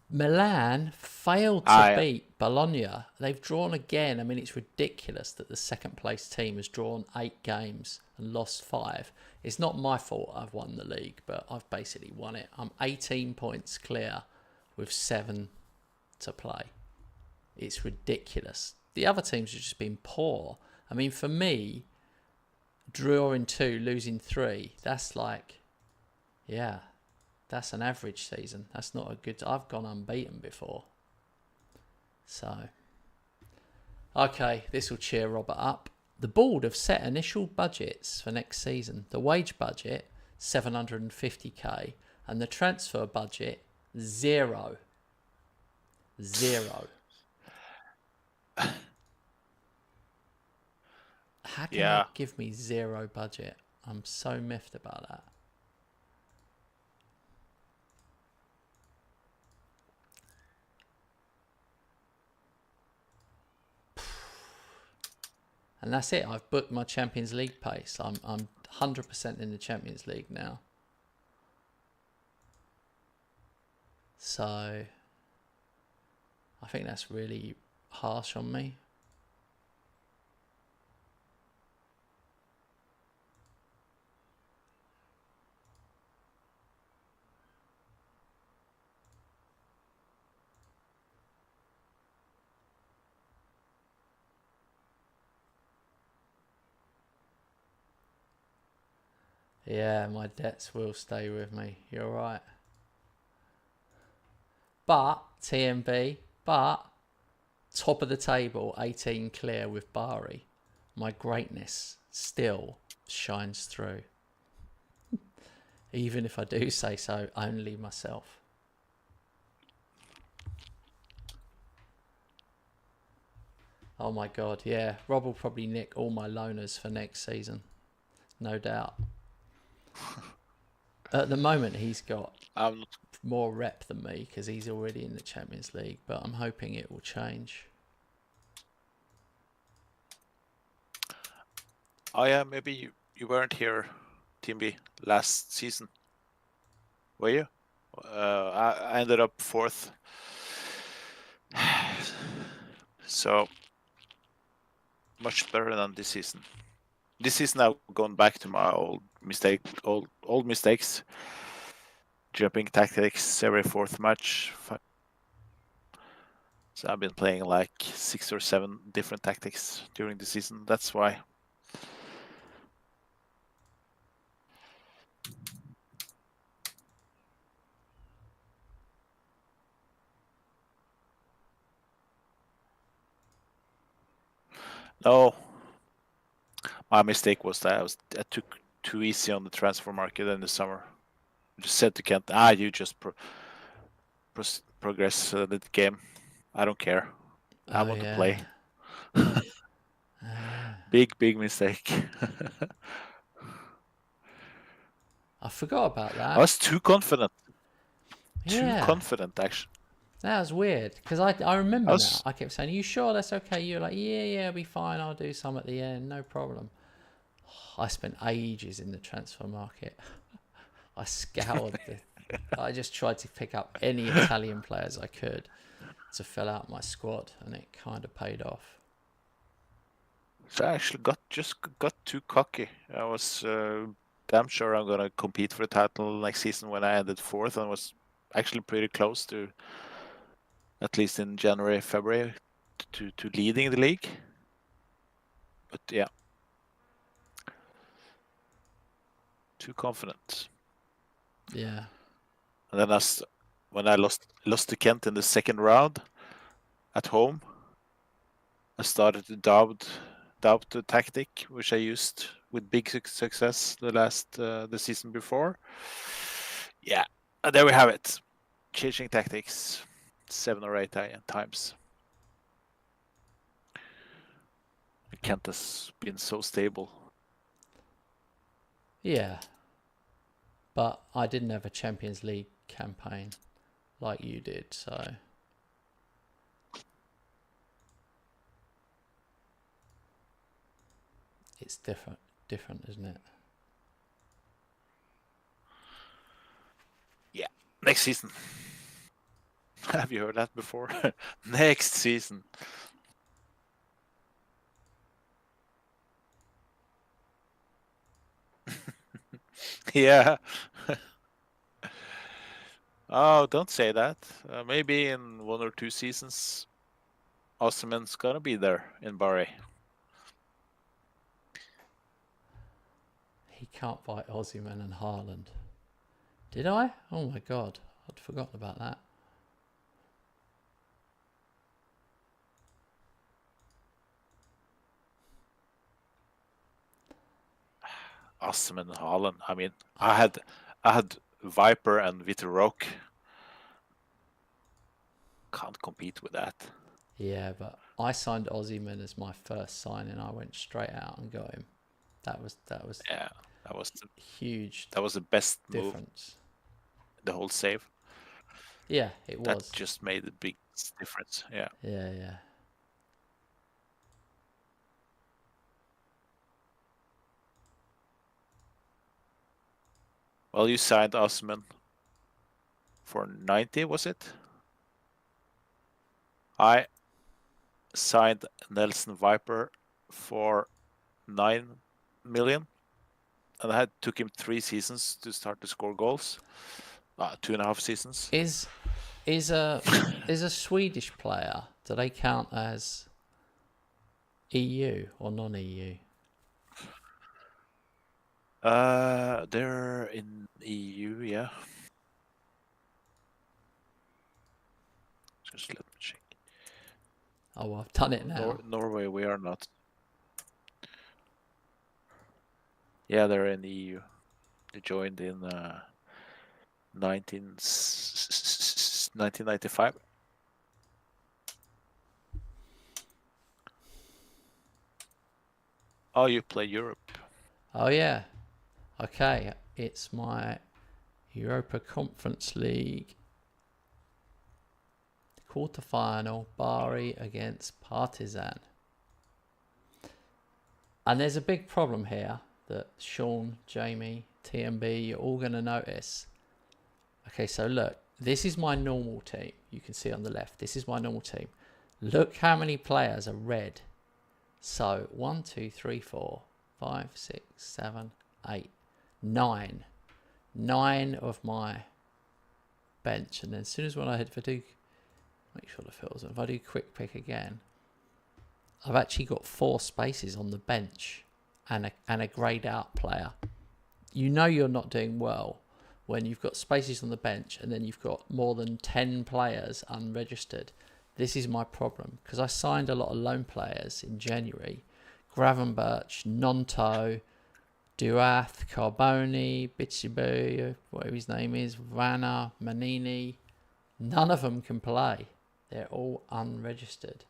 Milan failed to beat Bologna. They've drawn again. I mean, it's ridiculous that the second place team has drawn 8 games and lost 5. It's not my fault I've won the league, but I've basically won it. I'm 18 points clear with 7 to play. It's ridiculous. The other teams have just been poor. I mean, for me, drawing 2, losing 3. That's like, yeah, that's an average season. That's not a good. I've gone unbeaten before. So, okay, this will cheer Robert up. The board have set initial budgets for next season. The wage budget, 750k, and the transfer budget, 0. How can they give me 0 budget? I'm so miffed about that. And that's it. I've booked my Champions League pace. I'm 100% in the Champions League now. So I think that's really harsh on me. Yeah, my debts will stay with me. You're right. But, TMB, top of the table, 18 clear with Bari. My greatness still shines through. Even if I do say so, only myself. Oh my God, yeah. Rob will probably nick all my loaners for next season. No doubt. At the moment, he's got more rep than me because he's already in the Champions League, but I'm hoping it will change. Oh yeah, maybe you weren't here, Team B, last season. Were you? I ended up 4th. So much better than this season. This season I've gone back to my old mistakes. Jumping tactics every 4th match. So I've been playing like 6 or 7 different tactics during the season. That's why. No, my mistake was that I took too easy on the transfer market in the summer. I just said to Kent, you just progress the game. I don't care. I want to play. Big mistake. I forgot about that. I was too confident. Yeah. Too confident, actually. That was weird because I remember now. I kept saying, "Are you sure that's okay?" You're like, "Yeah, it'll be fine. I'll do some at the end, no problem." I spent ages in the transfer market. I scoured I just tried to pick up any Italian players I could to fill out my squad, and it kind of paid off. So I actually got too cocky. I was damn sure I'm gonna compete for the title next season when I ended 4th, and was actually pretty close to, at least in January, February, to leading the league. But yeah, too confident. Yeah. And then when I lost to Kent in the 2nd round at home, I started to doubt the tactic which I used with big success the season before. Yeah, and there we have it. Changing tactics 7 or 8 times. Kent has been so stable. Yeah. But I didn't have a Champions League campaign like you did, so it's different, isn't it? Yeah, next season. Have you heard that before? Next season. Yeah. Oh, don't say that. Maybe in 1 or 2 seasons, Osimhen's gonna be there in Bari. He can't fight Ozyman and Haaland. Did I? Oh my god, I'd forgotten about that. Awesome and Haaland. I mean, I had Viper and Vitor Roque. Can't compete with that. Yeah, but I signed Ozyman as my first signing. I went straight out and got him. That was Yeah, that was huge the best move. difference. The whole save. Yeah, it That was. just made a big difference. Yeah. Yeah, yeah. Well, you signed Osman for 90, was it? I signed Nelson Viper for 9 million, and I took him 3 seasons to start to score goals. 2.5 seasons. Is a Swedish player, do they count as EU or non-EU? They're in EU, yeah. Just let me check. Oh, I've done it now. Norway, we are not. Yeah, they're in the EU. They joined in 1995. Oh, you play Europe. Oh yeah. Okay, it's my Europa Conference League quarterfinal, Bari against Partizan. And there's a big problem here that Sean, Jamie, TMB, you're all going to notice. Okay, so look, this is my normal team. You can see on the left, this is my normal team. Look how many players are red. So 1, 2, 3, 4, 5, 6, 7, 8, 9. 9 of my bench. And then as soon as when if I do, make sure the fills, if I do quick pick again, I've actually got 4 spaces on the bench and a greyed out player. You know you're not doing well when you've got spaces on the bench and then you've got more than 10 players unregistered. This is my problem because I signed a lot of loan players in January. Gravenberch, Nonto, Duath, Carboni, Bichibu, whatever his name is, Vanna, Manini. None of them can play. They're all unregistered.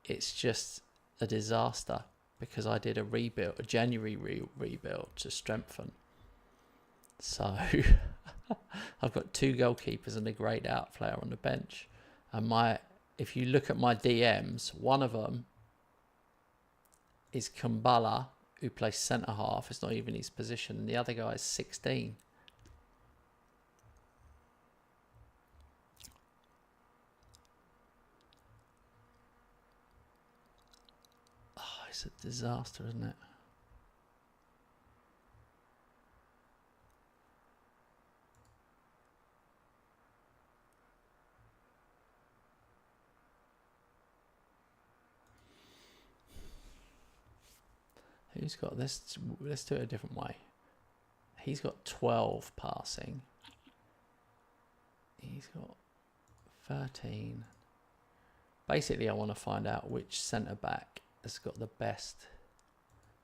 It's just a disaster because I did a January rebuild to strengthen. So I've got 2 goalkeepers and a greyed out player on the bench. And if you look at my DMs, one of them is Kumbala, who plays centre half. It's not even his position. And the other guy is 16. Oh, it's a disaster, isn't it? Who's got this? Let's do it a different way. He's got 12 passing. He's got 13. Basically, I want to find out which centre back has got the best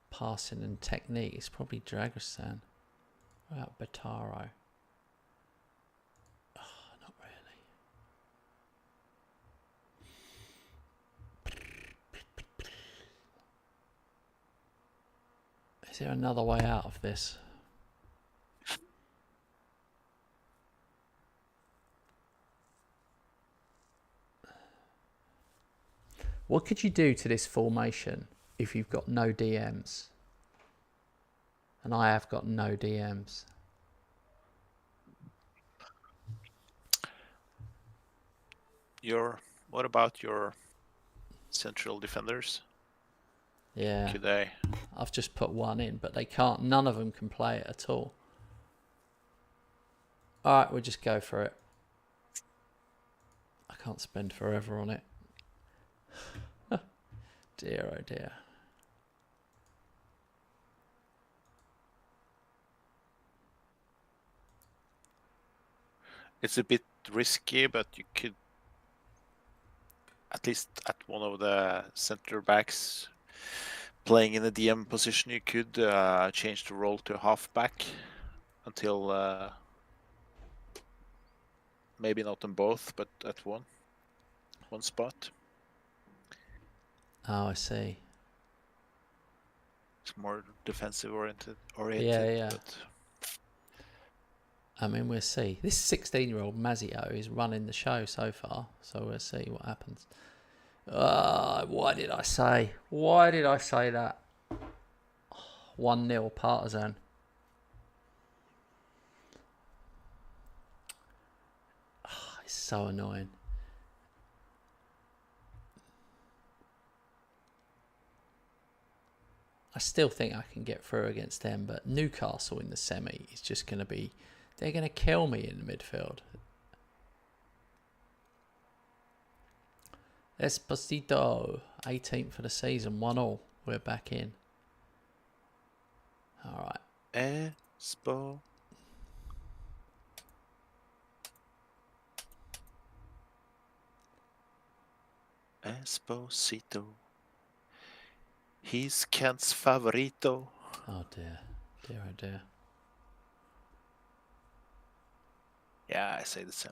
passing and technique. It's probably Dragosan. What about Bataro? Oh, not really. Is there another way out of this? What could you do to this formation if you've got no DMs? And I have got no DMs. What about your central defenders? Yeah. Could I've just put one in, but they can't. None of them can play it at all. All right, we'll just go for it. I can't spend forever on it. Dear, oh dear. It's a bit risky, but you could, at least at one of the center backs playing in the DM position, you could change the role to halfback until maybe not on both, but at one spot. Oh, I see. It's more defensive oriented. Yeah. But I mean, we'll see. This 16-year-old Mazio is running the show so far, so we'll see what happens. Why did I say? Why did I say that? 1-0 Partizan. Oh, it's so annoying. I still think I can get through against them, but Newcastle in the semi is just going to be... They're going to kill me in the midfield. Esposito, 18th for the season, 1-1. We're back in. All right. Esposito. He's Kent's favorito. Oh dear. Dear, oh dear. Yeah, I say the same.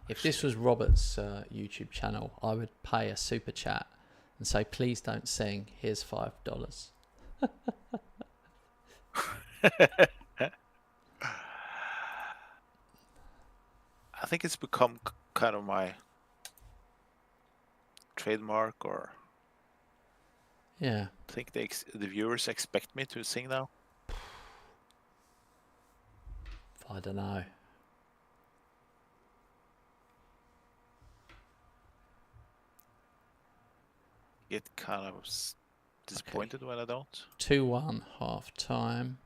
If this was Robert's YouTube channel, I would pay a super chat and say, please don't sing. Here's $5. I think it's become kind of my trademark, or Yeah. I think the viewers expect me to sing now. I don't know. Get kind of disappointed when I don't. 2-1 half time.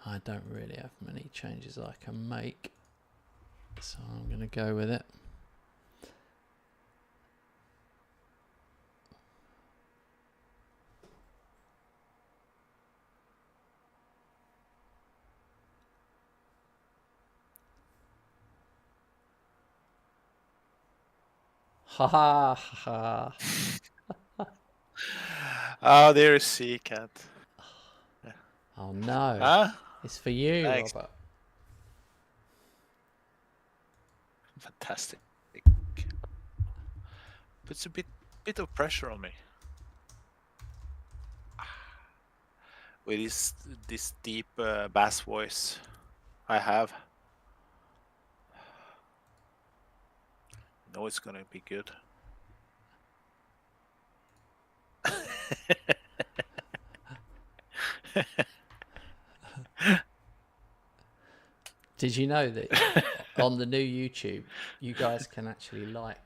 I don't really have many changes I can make, so I'm going to go with it. Ha ha ha. Oh, there is Sea Cat. Oh no. Huh? It's for you, Thanks. Robert. Fantastic. Puts a bit of pressure on me. With this deep bass voice I have. I know it's gonna be good. Did you know that on the new YouTube, you guys can actually like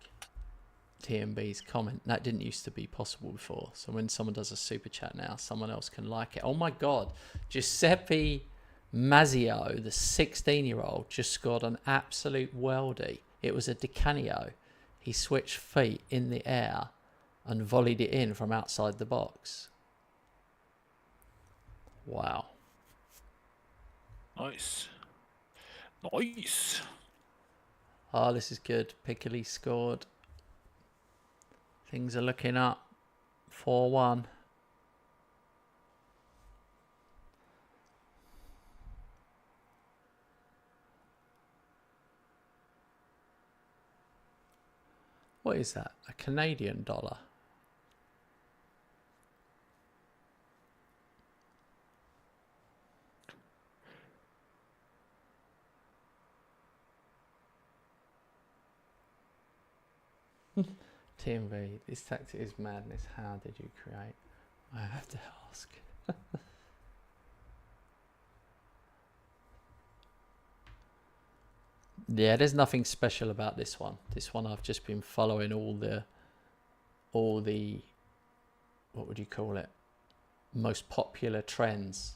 TMB's comment? That didn't used to be possible before. So when someone does a super chat now, someone else can like it. Oh my God. Giuseppe Mazio, the 16-year-old, just scored an absolute worldie. It was a Di Canio. He switched feet in the air and volleyed it in from outside the box. Wow. Nice. Nice. Oh, this is good. Piccoli scored. Things are looking up. 4-1. What is that? A Canadian dollar? TMV, this tactic is madness. How did you create? I have to ask. Yeah, there's nothing special about this one. This one I've just been following all the what would you call it? Most popular trends.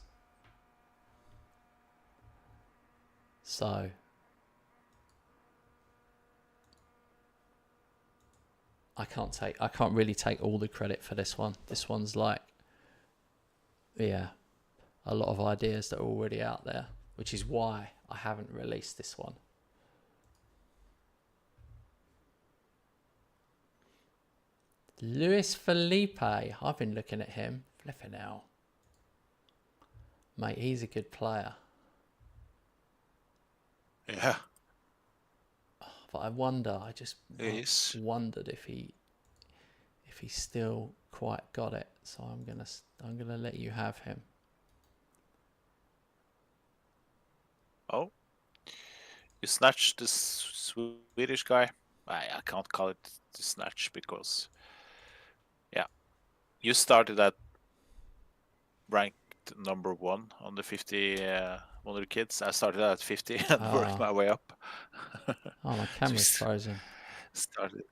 So I can't really take all the credit for this one. This one's like yeah, a lot of ideas that are already out there, which is why I haven't released this one. Luis Felipe, I've been looking at him. Flipping hell. Mate, he's a good player. Yeah. But I just wondered if he's still quite got it. So I'm gonna let you have him. Oh, you snatched this Swedish guy. I can't call it the snatch because, yeah, you started at ranked number 1 on the 50 Wonder Kids. I started at 50 and worked my way up. Oh, my camera's frozen. Started.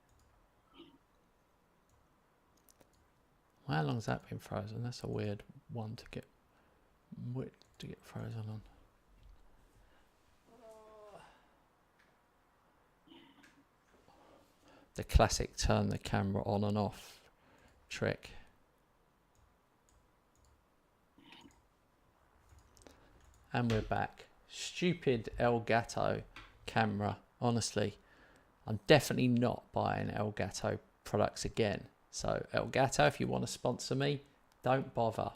How long's that been frozen? That's a weird one to get frozen on. The classic turn the camera on and off trick. And we're back. Stupid Elgato camera. Honestly, I'm definitely not buying Elgato products again. So Elgato, if you want to sponsor me, don't bother.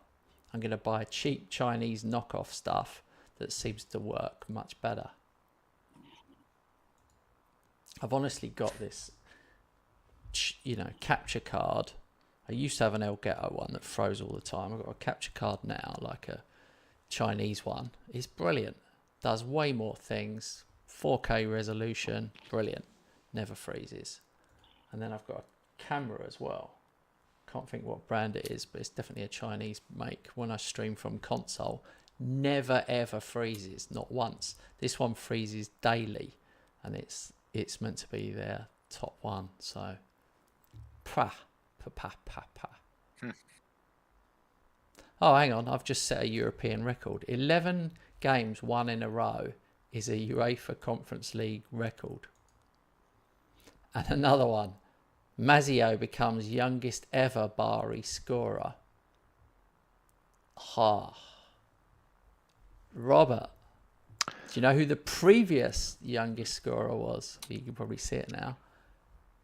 I'm going to buy cheap Chinese knockoff stuff that seems to work much better. I've honestly got this, capture card. I used to have an Elgato one that froze all the time. I've got a capture card now, like a Chinese one. It's brilliant. Does way more things. 4K resolution, brilliant. Never freezes. And then I've got a camera as well. Can't think what brand it is, but it's definitely a Chinese make. When I stream from console, never ever freezes, not once. This one freezes daily, and it's meant to be their top one. So, Oh, hang on, I've just set a European record. 11 games won in a row is a UEFA Conference League record. And another one. Mazio becomes youngest ever Bari scorer. Robert, do you know who the previous youngest scorer was? You can probably see it now.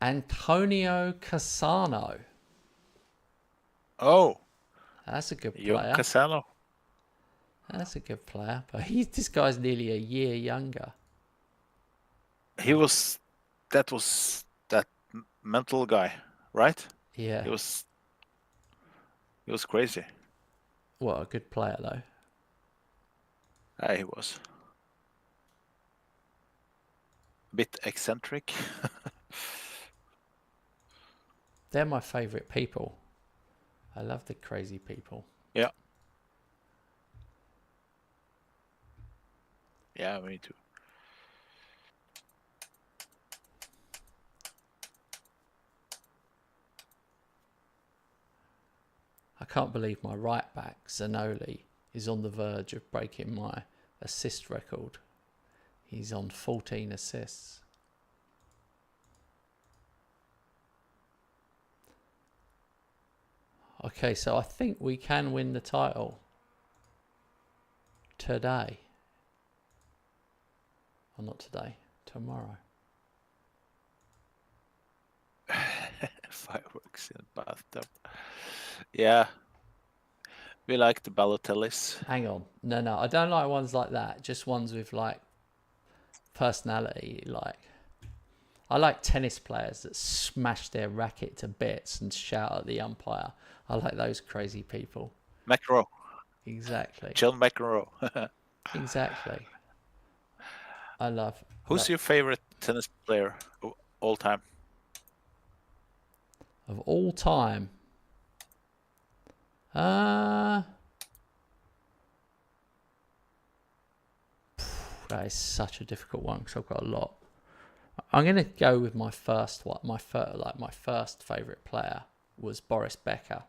Antonio Cassano. Oh, that's a good player. Young Cassano. That's a good player, but this guy's nearly a year younger. That mental guy, right? Yeah. He was crazy. What a good player though. Yeah, he was. A bit eccentric. They're my favourite people. I love the crazy people. Yeah. Yeah, me too. I can't believe my right back, Zanoli, is on the verge of breaking my assist record. He's on 14 assists. Okay, so I think we can win the title today. Or not today, tomorrow. Fireworks in the bathtub. Yeah. We like the Balotellis. Hang on. No, I don't like ones like that. Just ones with like personality. I like tennis players that smash their racket to bits and shout at the umpire. I like those crazy people. McEnroe. Exactly. John McEnroe. Exactly. I love. Who's your favorite tennis player of all time? Of all time? That is such a difficult one because I've got a lot. I'm gonna go with my first one. My first favorite player was Boris Becker.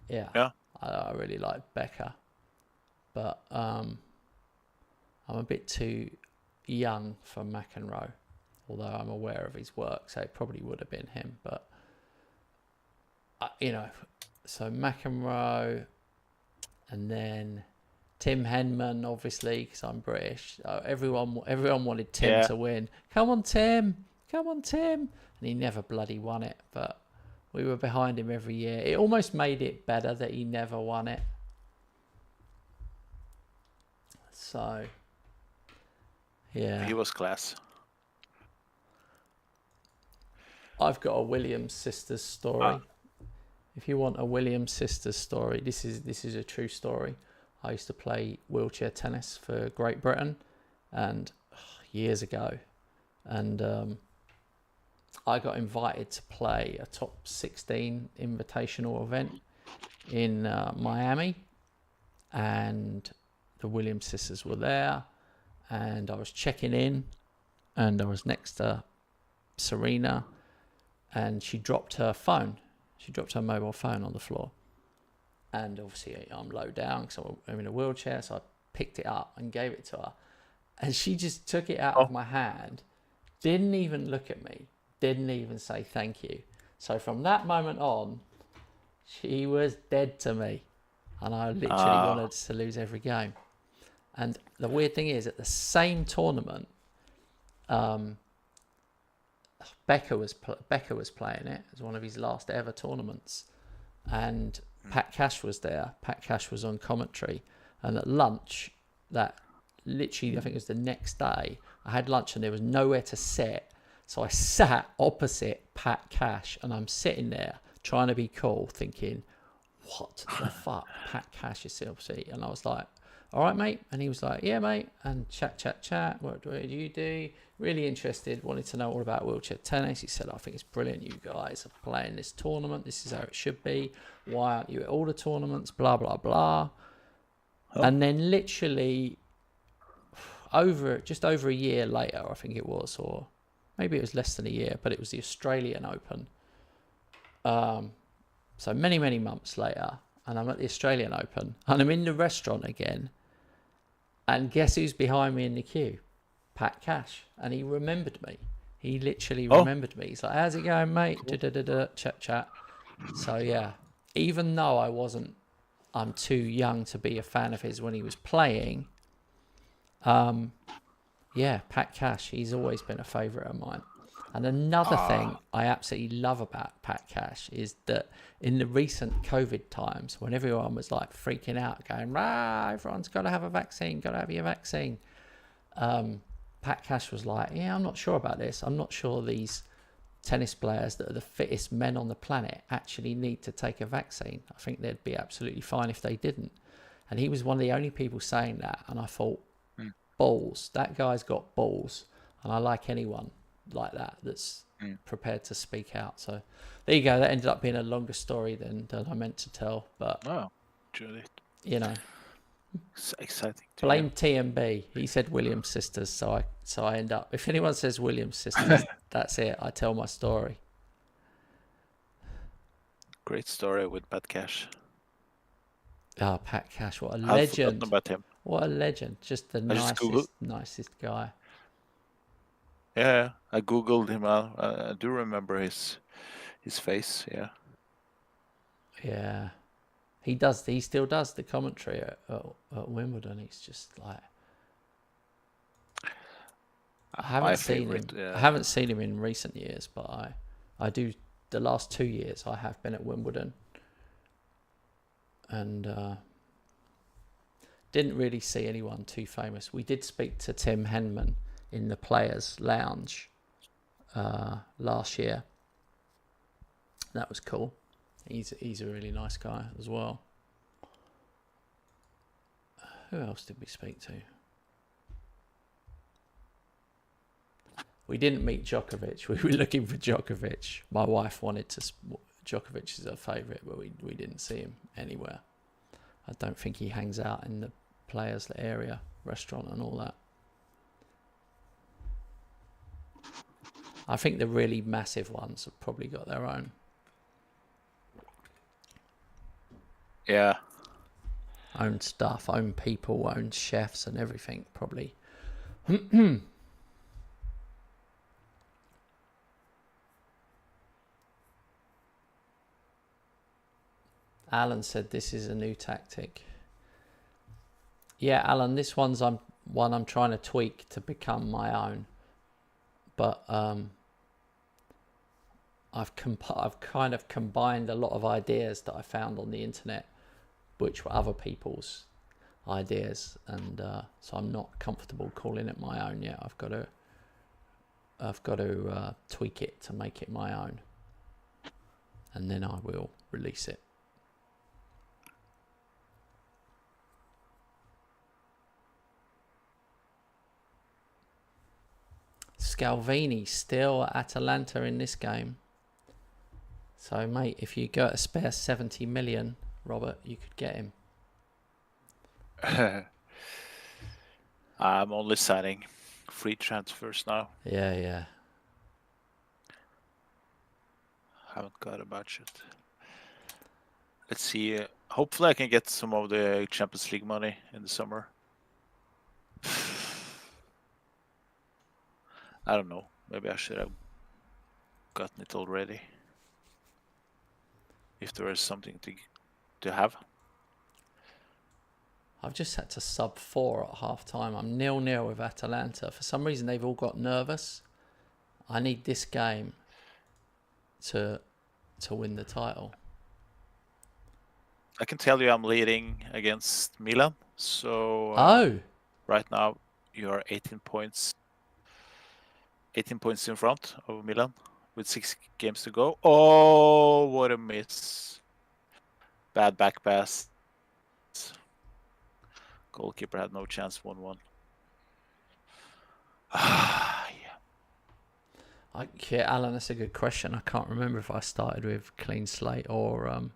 Yeah. I really like Becker, but I'm a bit too young for McEnroe, although I'm aware of his work, so it probably would have been him. But so McEnroe, and then Tim Henman, obviously, because I'm British. Everyone wanted Tim to win. Come on, Tim! Come on, Tim! And he never bloody won it, but we were behind him every year. It almost made it better that he never won it. So, yeah. He was class. I've got a Williams sisters story. If you want a Williams sisters story, this is a true story. I used to play wheelchair tennis for Great Britain, and years ago, and I got invited to play a top 16 invitational event in Miami, and the Williams sisters were there, and I was checking in, and I was next to Serena, and she dropped her phone. She dropped her mobile phone on the floor. And obviously I'm low down because I'm in a wheelchair, so I picked it up and gave it to her. And she just took it out of my hand, didn't even look at me, didn't even say thank you. So from that moment on, she was dead to me. And I literally wanted to lose every game. And the weird thing is, at the same tournament, Becker was playing it. It was one of his last ever tournaments, and Pat Cash was there. Pat Cash was on commentary, and at lunch, that literally I think it was the next day, I had lunch and there was nowhere to sit, so I sat opposite Pat Cash, and I'm sitting there trying to be cool, thinking, what the fuck? Pat Cash is sitting opposite, and I was like, all right, mate. And he was like, yeah, mate. And chat. What do you do? Really interested. Wanted to know all about wheelchair tennis. He said, I think it's brilliant. You guys are playing this tournament. This is how it should be. Why aren't you at all the tournaments? Blah, blah, blah. And then literally just over a year later, I think it was, or maybe it was less than a year, but it was the Australian Open. So many, many months later, and I'm at the Australian Open, and I'm in the restaurant again. And guess who's behind me in the queue? Pat Cash. And he remembered me. He literally remembered me. He's like, how's it going, mate? Cool. Chat. So, yeah, even though I'm too young to be a fan of his when he was playing, yeah, Pat Cash, he's always been a favourite of mine. And another thing I absolutely love about Pat Cash is that in the recent COVID times, when everyone was like freaking out, going, everyone's got to have a vaccine, got to have your vaccine. Pat Cash was like, yeah, I'm not sure about this. I'm not sure these tennis players that are the fittest men on the planet actually need to take a vaccine. I think they'd be absolutely fine if they didn't. And he was one of the only people saying that. And I thought, balls, that guy's got balls. And I like anyone like that's prepared to speak out. So there you go. That ended up being a longer story than I meant to tell, but you know, it's exciting. Blame TMB. He said Williams sisters, so I end up, if anyone says Williams sisters, that's it. I tell my story. Great story with Pat Cash. Pat Cash, what a legend. About him. What a legend. Just the nicest guy. Yeah, I googled him. I do remember his face. Yeah, he still does the commentary at Wimbledon. He's just like, I haven't seen him in recent years, but I do. The last 2 years I have been at Wimbledon, and didn't really see anyone too famous. We did speak to Tim Henman in the Players' Lounge last year. That was cool. He's a really nice guy as well. Who else did we speak to? We didn't meet Djokovic. We were looking for Djokovic. My wife wanted to. Djokovic is her favourite, but we didn't see him anywhere. I don't think he hangs out in the Players' area, restaurant and all that. I think the really massive ones have probably got their own. Yeah. Own stuff, own people, own chefs and everything, probably. Alan said this is a new tactic. Yeah, Alan, this one's one I'm trying to tweak to become my own, but I've kind of combined a lot of ideas that I found on the internet, which were other people's ideas, and so I'm not comfortable calling it my own yet. I've got to tweak it to make it my own, and then I will release it. Scalvini still at Atalanta in this game. So, mate, if you got a spare 70 million, Robert, you could get him. I'm only signing free transfers now. Yeah. Haven't got a budget. Let's see. Hopefully, I can get some of the Champions League money in the summer. I don't know. Maybe I should have gotten it already. If there is something to have. I've just had to sub 4 at half time. I'm 0-0 with Atalanta. For some reason, they've all got nervous. I need this game to win the title. I can tell you I'm leading against Milan. So right now you are 18 points. 18 points in front of Milan with 6 games to go. Oh, what a miss. Bad back pass. Goalkeeper had no chance, 1-1. Yeah, Alan, that's a good question. I can't remember if I started with clean slate or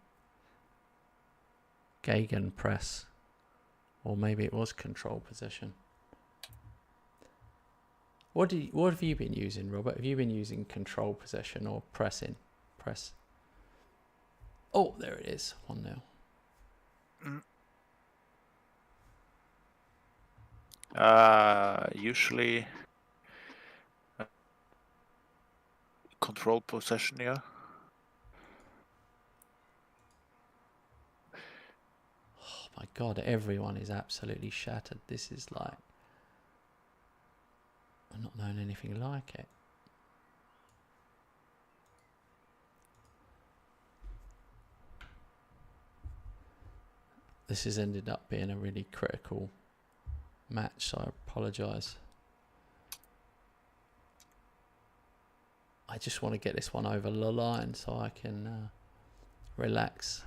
Gegen press, or maybe it was control possession. What have you been using, Robert? Have you been using control possession or press? Oh, there it is. 1-0. Usually control possession, yeah. Oh my God, everyone is absolutely shattered. This is like, I've not known anything like it. This has ended up being a really critical match, so I apologise. I just want to get this one over the line so I can relax.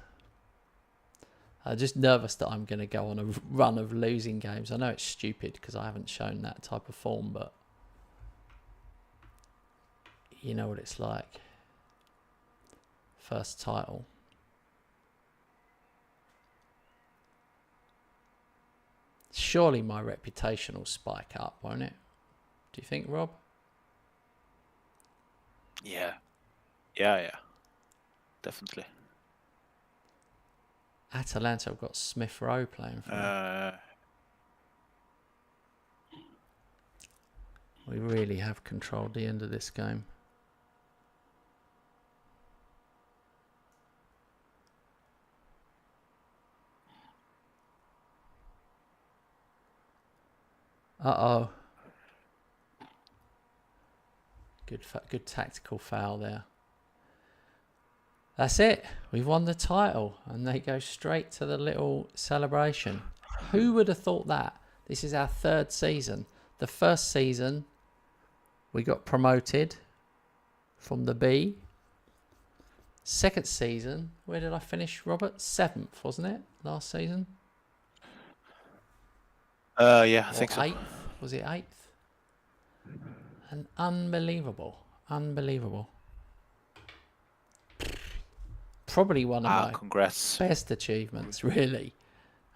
I'm just nervous that I'm going to go on a run of losing games. I know it's stupid because I haven't shown that type of form, but you know what it's like. First title. Surely my reputation will spike up, won't it? Do you think, Rob? Yeah. Definitely. Atalanta have got Smith Rowe playing for them. We really have controlled the end of this game. Uh-oh. Good tactical foul there. That's it. We've won the title. And they go straight to the little celebration. Who would have thought that? This is our 3rd season. The first season, we got promoted from the B. Second season, where did I finish, Robert? 7th, wasn't it? Last season? Yeah, I think so. 8th? Was it 8th? And unbelievable. Probably one of my best achievements, really.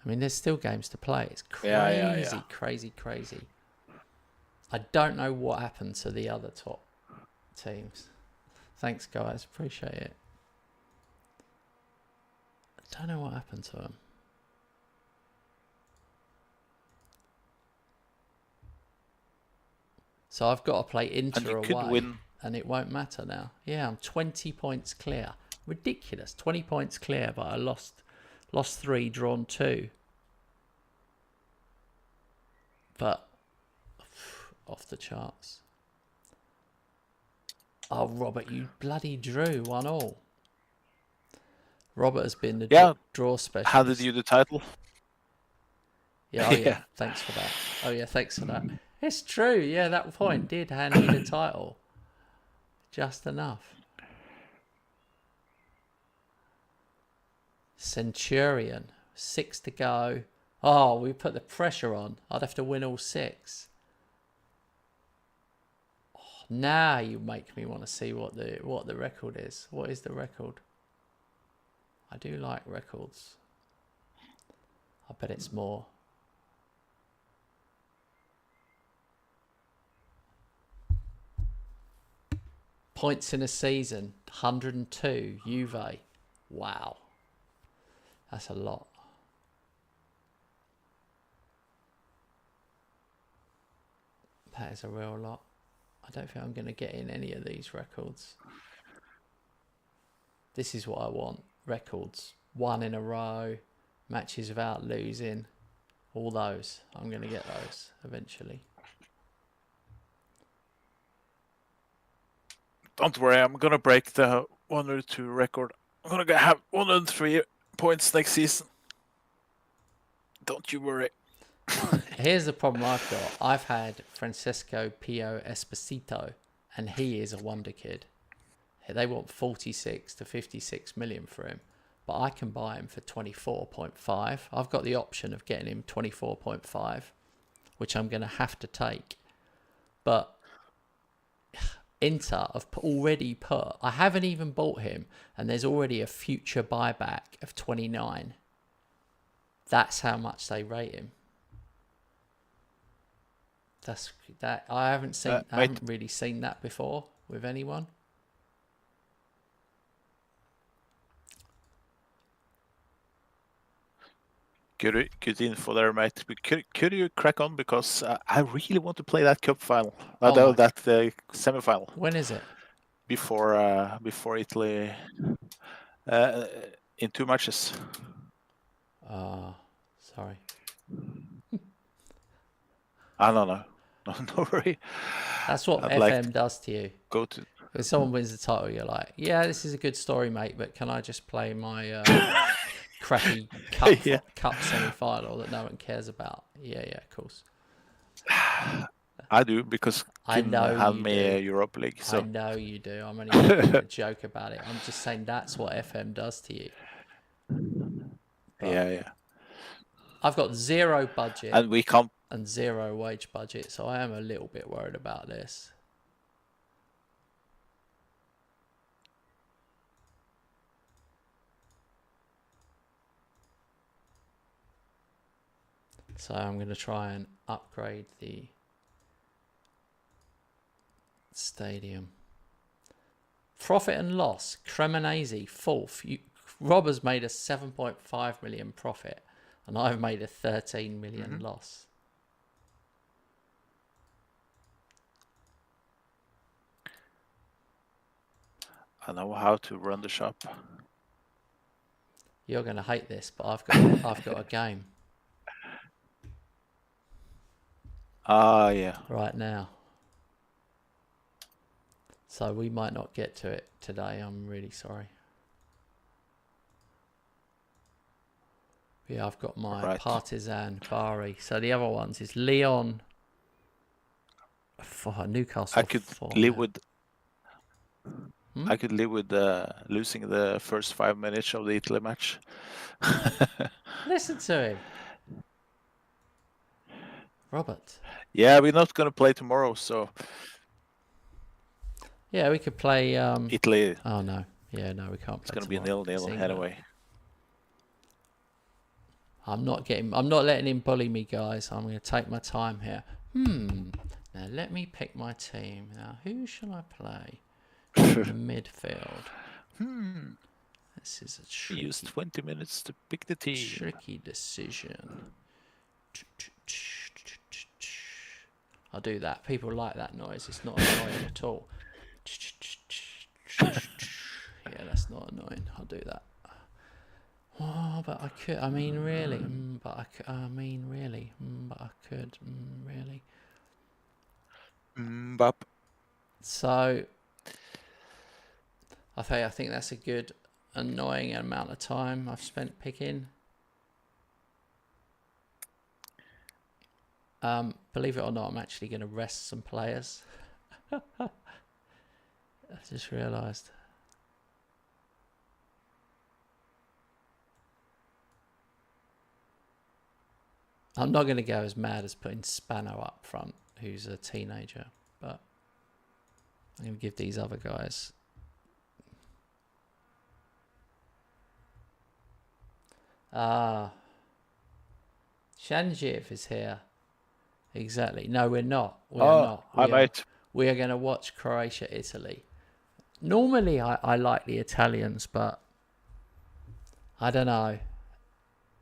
I mean, there's still games to play. It's crazy. I don't know what happened to the other top teams. Thanks, guys. Appreciate it. I don't know what happened to them. So I've got to play Inter away, and it won't matter now. Yeah, I'm 20 points clear. Ridiculous. 20 points clear, but I lost 3, drawn 2. but off the charts. Oh, Robert, you bloody drew 1-1. Robert has been the draw specialist. Handed you the title. Yeah, oh yeah, thanks for that. Oh yeah, thanks for that. It's true, yeah, that point did hand me the title. Just enough. Centurion, 6 to go. Oh, we put the pressure on. I'd have to win all 6. Oh, now you make me want to see what the record is. What is the record? I do like records. I bet it's more. Points in a season, 102, Juve. Wow. That's a lot. That is a real lot. I don't think I'm going to get in any of these records. This is what I want. Records. 1 in a row. Matches without losing. All those. I'm going to get those eventually. Don't worry, I'm going to break the 102 record. I'm going to have 103 points next season. Don't you worry. Here's the problem I've got. I've had Francesco Pio Esposito, and he is a wonder kid. They want 46 to 56 million for him, but I can buy him for 24.5. I've got the option of getting him 24.5, which I'm going to have to take. But Inter have already put, I haven't even bought him, and there's already a future buyback of 29. That's how much they rate him. I haven't really seen that before with anyone. Good info there, mate. Could you crack on, because I really want to play that cup final. That semi-final. When is it? Before Italy. In 2 matches. Sorry. No, worry. That's what FM does to you. If someone wins the title, you're like, yeah, this is a good story, mate, but can I just play my crappy cup semi-final that no one cares about? Yeah, of course. I do, because I know have you me do. Europa League. So. I know you do. I'm only making a joke about it. I'm just saying that's what FM does to you. But yeah. I've got 0 budget And we can't. And 0 wage budget, so I am a little bit worried about this. So I'm going to try and upgrade the stadium. Profit and loss. Cremonese, 4th. Rob made a 7.5 million profit, and I've made a 13 million loss. I know how to run the shop. You're going to hate this, but I've got a game. Yeah. Right now. So we might not get to it today. I'm really sorry. Yeah, I've got my Partizan, Bari. So the other ones is Lyon, for Newcastle. I could live with. I could live with losing the first 5 minutes of the Italy match. Listen to him, Robert. Yeah, we're not going to play tomorrow, so. Yeah, we could play Italy. Oh no, yeah, no, we can't. It's going to be 0-0 anyway. I'm not letting him bully me, guys. I'm going to take my time here. Now let me pick my team. Now who shall I play in the midfield? This is a tricky. Use 20 minutes to pick the team. Tricky decision. I'll do that. People like that noise. It's not annoying at all. Yeah, that's not annoying. I'll do that. Oh, but I could. I mean, really. But I could. I mean, really. But I could. Really. Bop. So, I think that's a good, annoying amount of time I've spent picking. Believe it or not, I'm actually going to rest some players. I just realised. I'm not going to go as mad as putting Spano up front, who's a teenager, but I'm going to give these other guys. Shanjiv is here. Exactly. No, we're not. We are not. Hi, mate. We are going to watch Croatia, Italy. Normally, I like the Italians, but I don't know.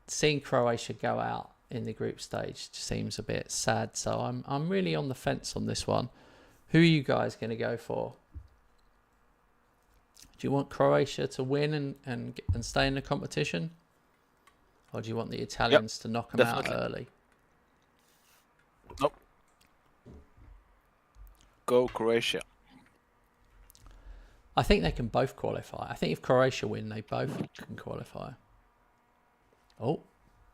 Seeing Croatia go out in the group stage seems a bit sad. So I'm really on the fence on this one. Who are you guys going to go for? Do you want Croatia to win and stay in the competition? Or do you want the Italians to knock them out early? Nope. Go Croatia. I think they can both qualify. I think if Croatia win, they both can qualify. Oh,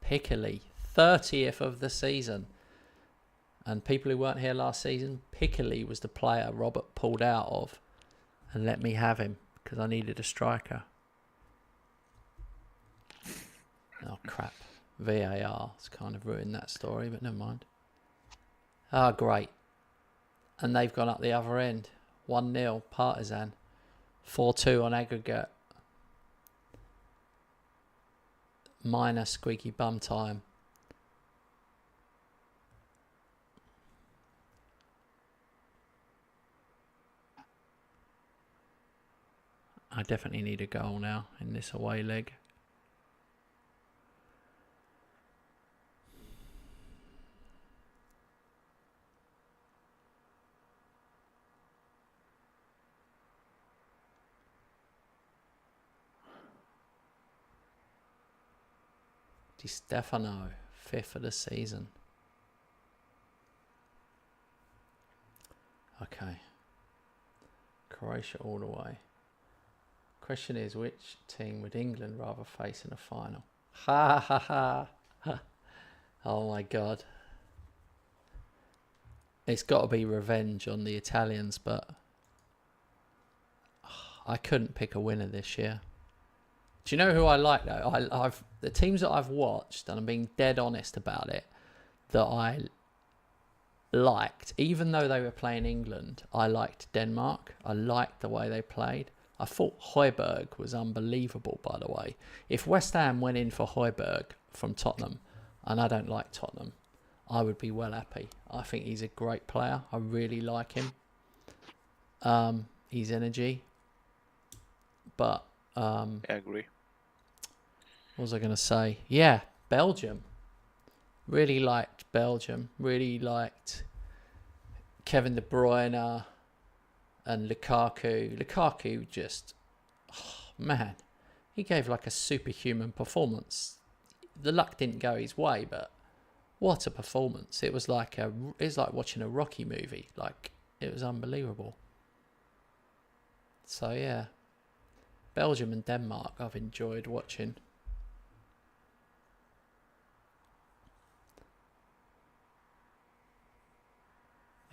Piccoli, 30th of the season. And people who weren't here last season, Piccoli was the player Robert pulled out of and let me have him because I needed a striker. Oh, crap. VAR has kind of ruined that story, but never mind. Ah, great. And they've gone up the other end. 1-0, Partizan. 4-2 on aggregate. Minor squeaky bum time. I definitely need a goal now in this away leg. Di Stefano, 5th of the season. Okay. Croatia all the way. Question is, which team would England rather face in a final? Ha ha ha. Oh my God. It's got to be revenge on the Italians, but I couldn't pick a winner this year. Do you know who I like though? I've the teams that I've watched, and I'm being dead honest about it, that I liked, even though they were playing England, I liked Denmark. I liked the way they played. I thought Højbjerg was unbelievable, by the way. If West Ham went in for Højbjerg from Tottenham, and I don't like Tottenham, I would be well happy. I think he's a great player. I really like him. His energy. But I agree. what was I going to say? Yeah, Belgium. Really liked Belgium. Really liked Kevin De Bruyne and Lukaku. Lukaku just, man, he gave like a superhuman performance. The luck didn't go his way, but what a performance. It was like watching a Rocky movie. Like, it was unbelievable. So yeah, Belgium and Denmark I've enjoyed watching.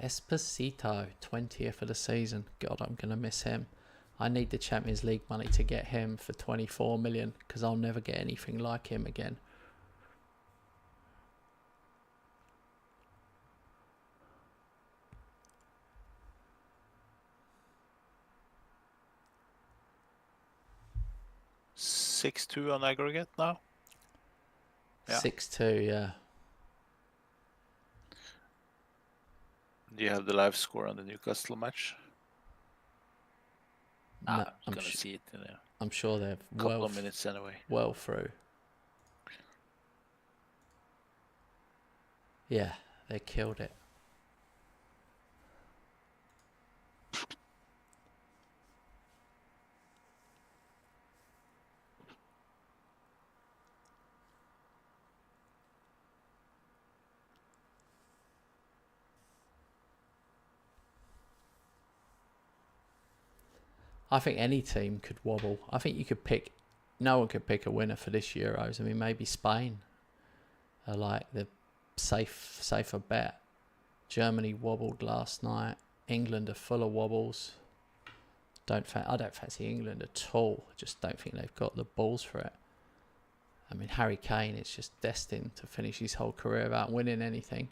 Esposito, 20th of the season. God, I'm going to miss him. I need the Champions League money to get him for 24 million because I'll never get anything like him again. $6-2 on aggregate now. Yeah. 6-2, yeah. Do you have the live score on the Newcastle match? No, I'm gonna see it in a I'm sure they're couple of minutes anyway. Well through. Yeah, they killed it. I think any team could wobble. I think you could pick. No one could pick a winner for this Euros. I mean, maybe Spain are like the safer bet. Germany wobbled last night. England are full of wobbles. I don't fancy England at all. I just don't think they've got the balls for it. I mean, Harry Kane is just destined to finish his whole career without winning anything.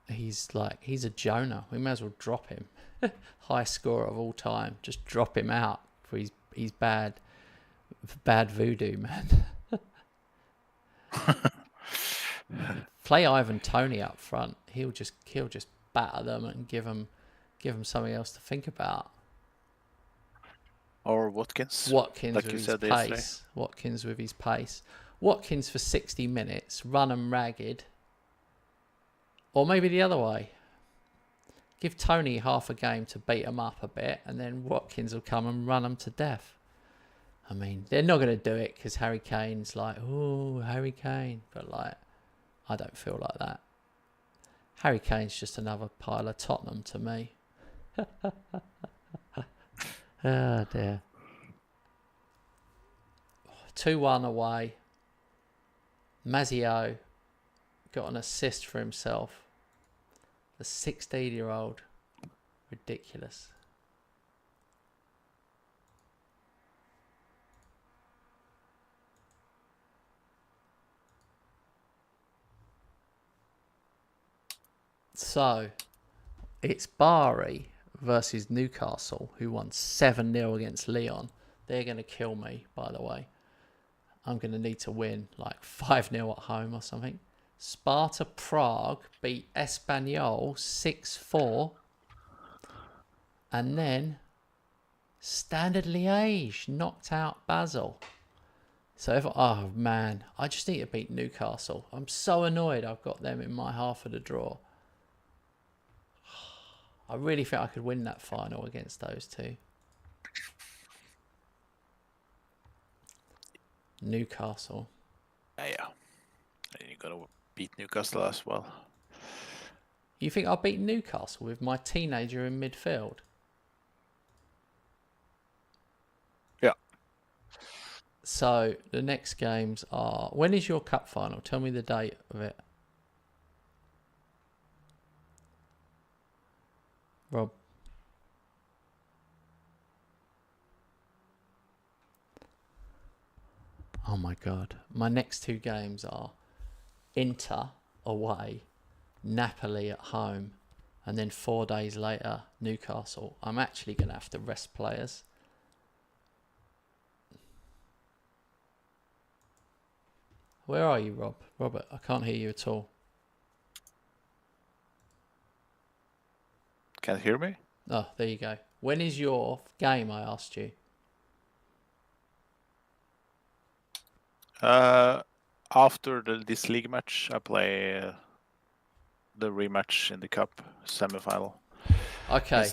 He's a Jonah. We may as well drop him. High scorer of all time. Just drop him out for his bad voodoo, man. Play Ivan Toney up front. He'll just batter them and give them something else to think about. Or Watkins. Watkins like with you his said pace. yesterday. Watkins with his pace. Watkins for 60 minutes, run them ragged. Or maybe the other way. Give Tony half a game to beat him up a bit, and then Watkins will come and run them to death. I mean, they're not going to do it because Harry Kane's like, oh, Harry Kane. But like, I don't feel like that. Harry Kane's just another pile of Tottenham to me. Oh dear. 2-1 away. Mazio got an assist for himself. The 16-year-old. Ridiculous. So, it's Bari versus Newcastle, who won 7-0 against Lyon. They're going to kill me, by the way. I'm going to need to win like 5-0 at home or something. Sparta Prague beat Espanyol 6-4. And then Standard Liège knocked out Basel. So oh man, I just need to beat Newcastle. I'm so annoyed I've got them in my half of the draw. I really think I could win that final against those two. Newcastle. Yeah. And you gotta beat Newcastle as well. You think I'll beat Newcastle with my teenager in midfield? Yeah. So the next games are... When is your cup final? Tell me the date of it. Rob. Oh my God. My next two games are Inter away, Napoli at home, and then 4 days later, Newcastle. I'm actually going to have to rest players. Where are you, Rob? Robert, I can't hear you at all. Can't hear me? Oh, there you go. When is your game, I asked you? After this league match, I play the rematch in the cup semi-final. Okay.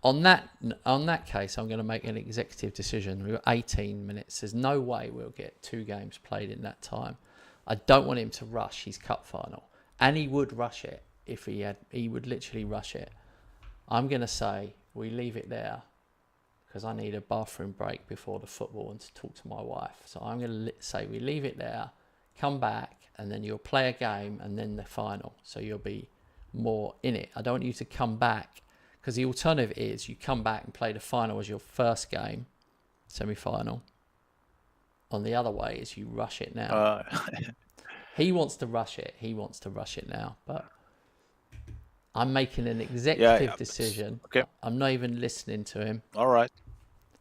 On that case, I'm going to make an executive decision. We've got 18 minutes. There's no way we'll get 2 games played in that time. I don't want him to rush his cup final. And he would rush it if he would literally rush it. I'm going to say we leave it there because I need a bathroom break before the football and to talk to my wife. So I'm going to say we leave it there, come back, and then you'll play a game and then the final. So you'll be more in it. I don't want you to come back because the alternative is you come back and play the final as your first game, semi-final. On the other way is you rush it now. He wants to rush it. He wants to rush it now, but I'm making an executive decision. Okay. I'm not even listening to him. All right.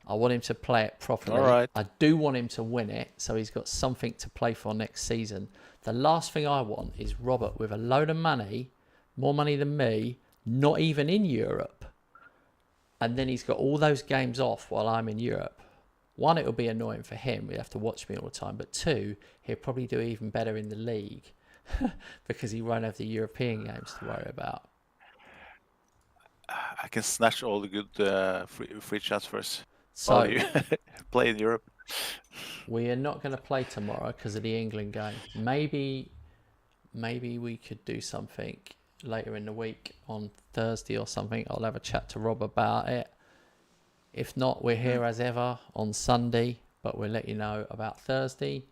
I want him to play it properly. All right. I do want him to win it, so he's got something to play for next season. The last thing I want is Robert with a load of money, more money than me, not even in Europe. And then he's got all those games off while I'm in Europe. One, it'll be annoying for him. He'll have to watch me all the time. But 2, he'll probably do even better in the league because he won't have the European games to worry about. I can snatch all the good free transfers. So you play in Europe. We are not going to play tomorrow because of the England game. Maybe we could do something later in the week on Thursday or something. I'll have a chat to Rob about it. If not, we're here as ever on Sunday, but we'll let you know about Thursday.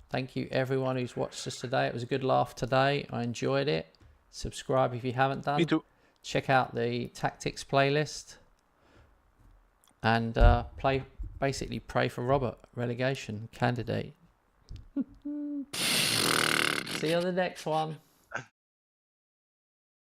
Thank you everyone who's watched us today. It was a good laugh today. I enjoyed it. Subscribe if you haven't done. Me too. Check out the tactics playlist. And pray for Robert, relegation candidate. See you on the next one.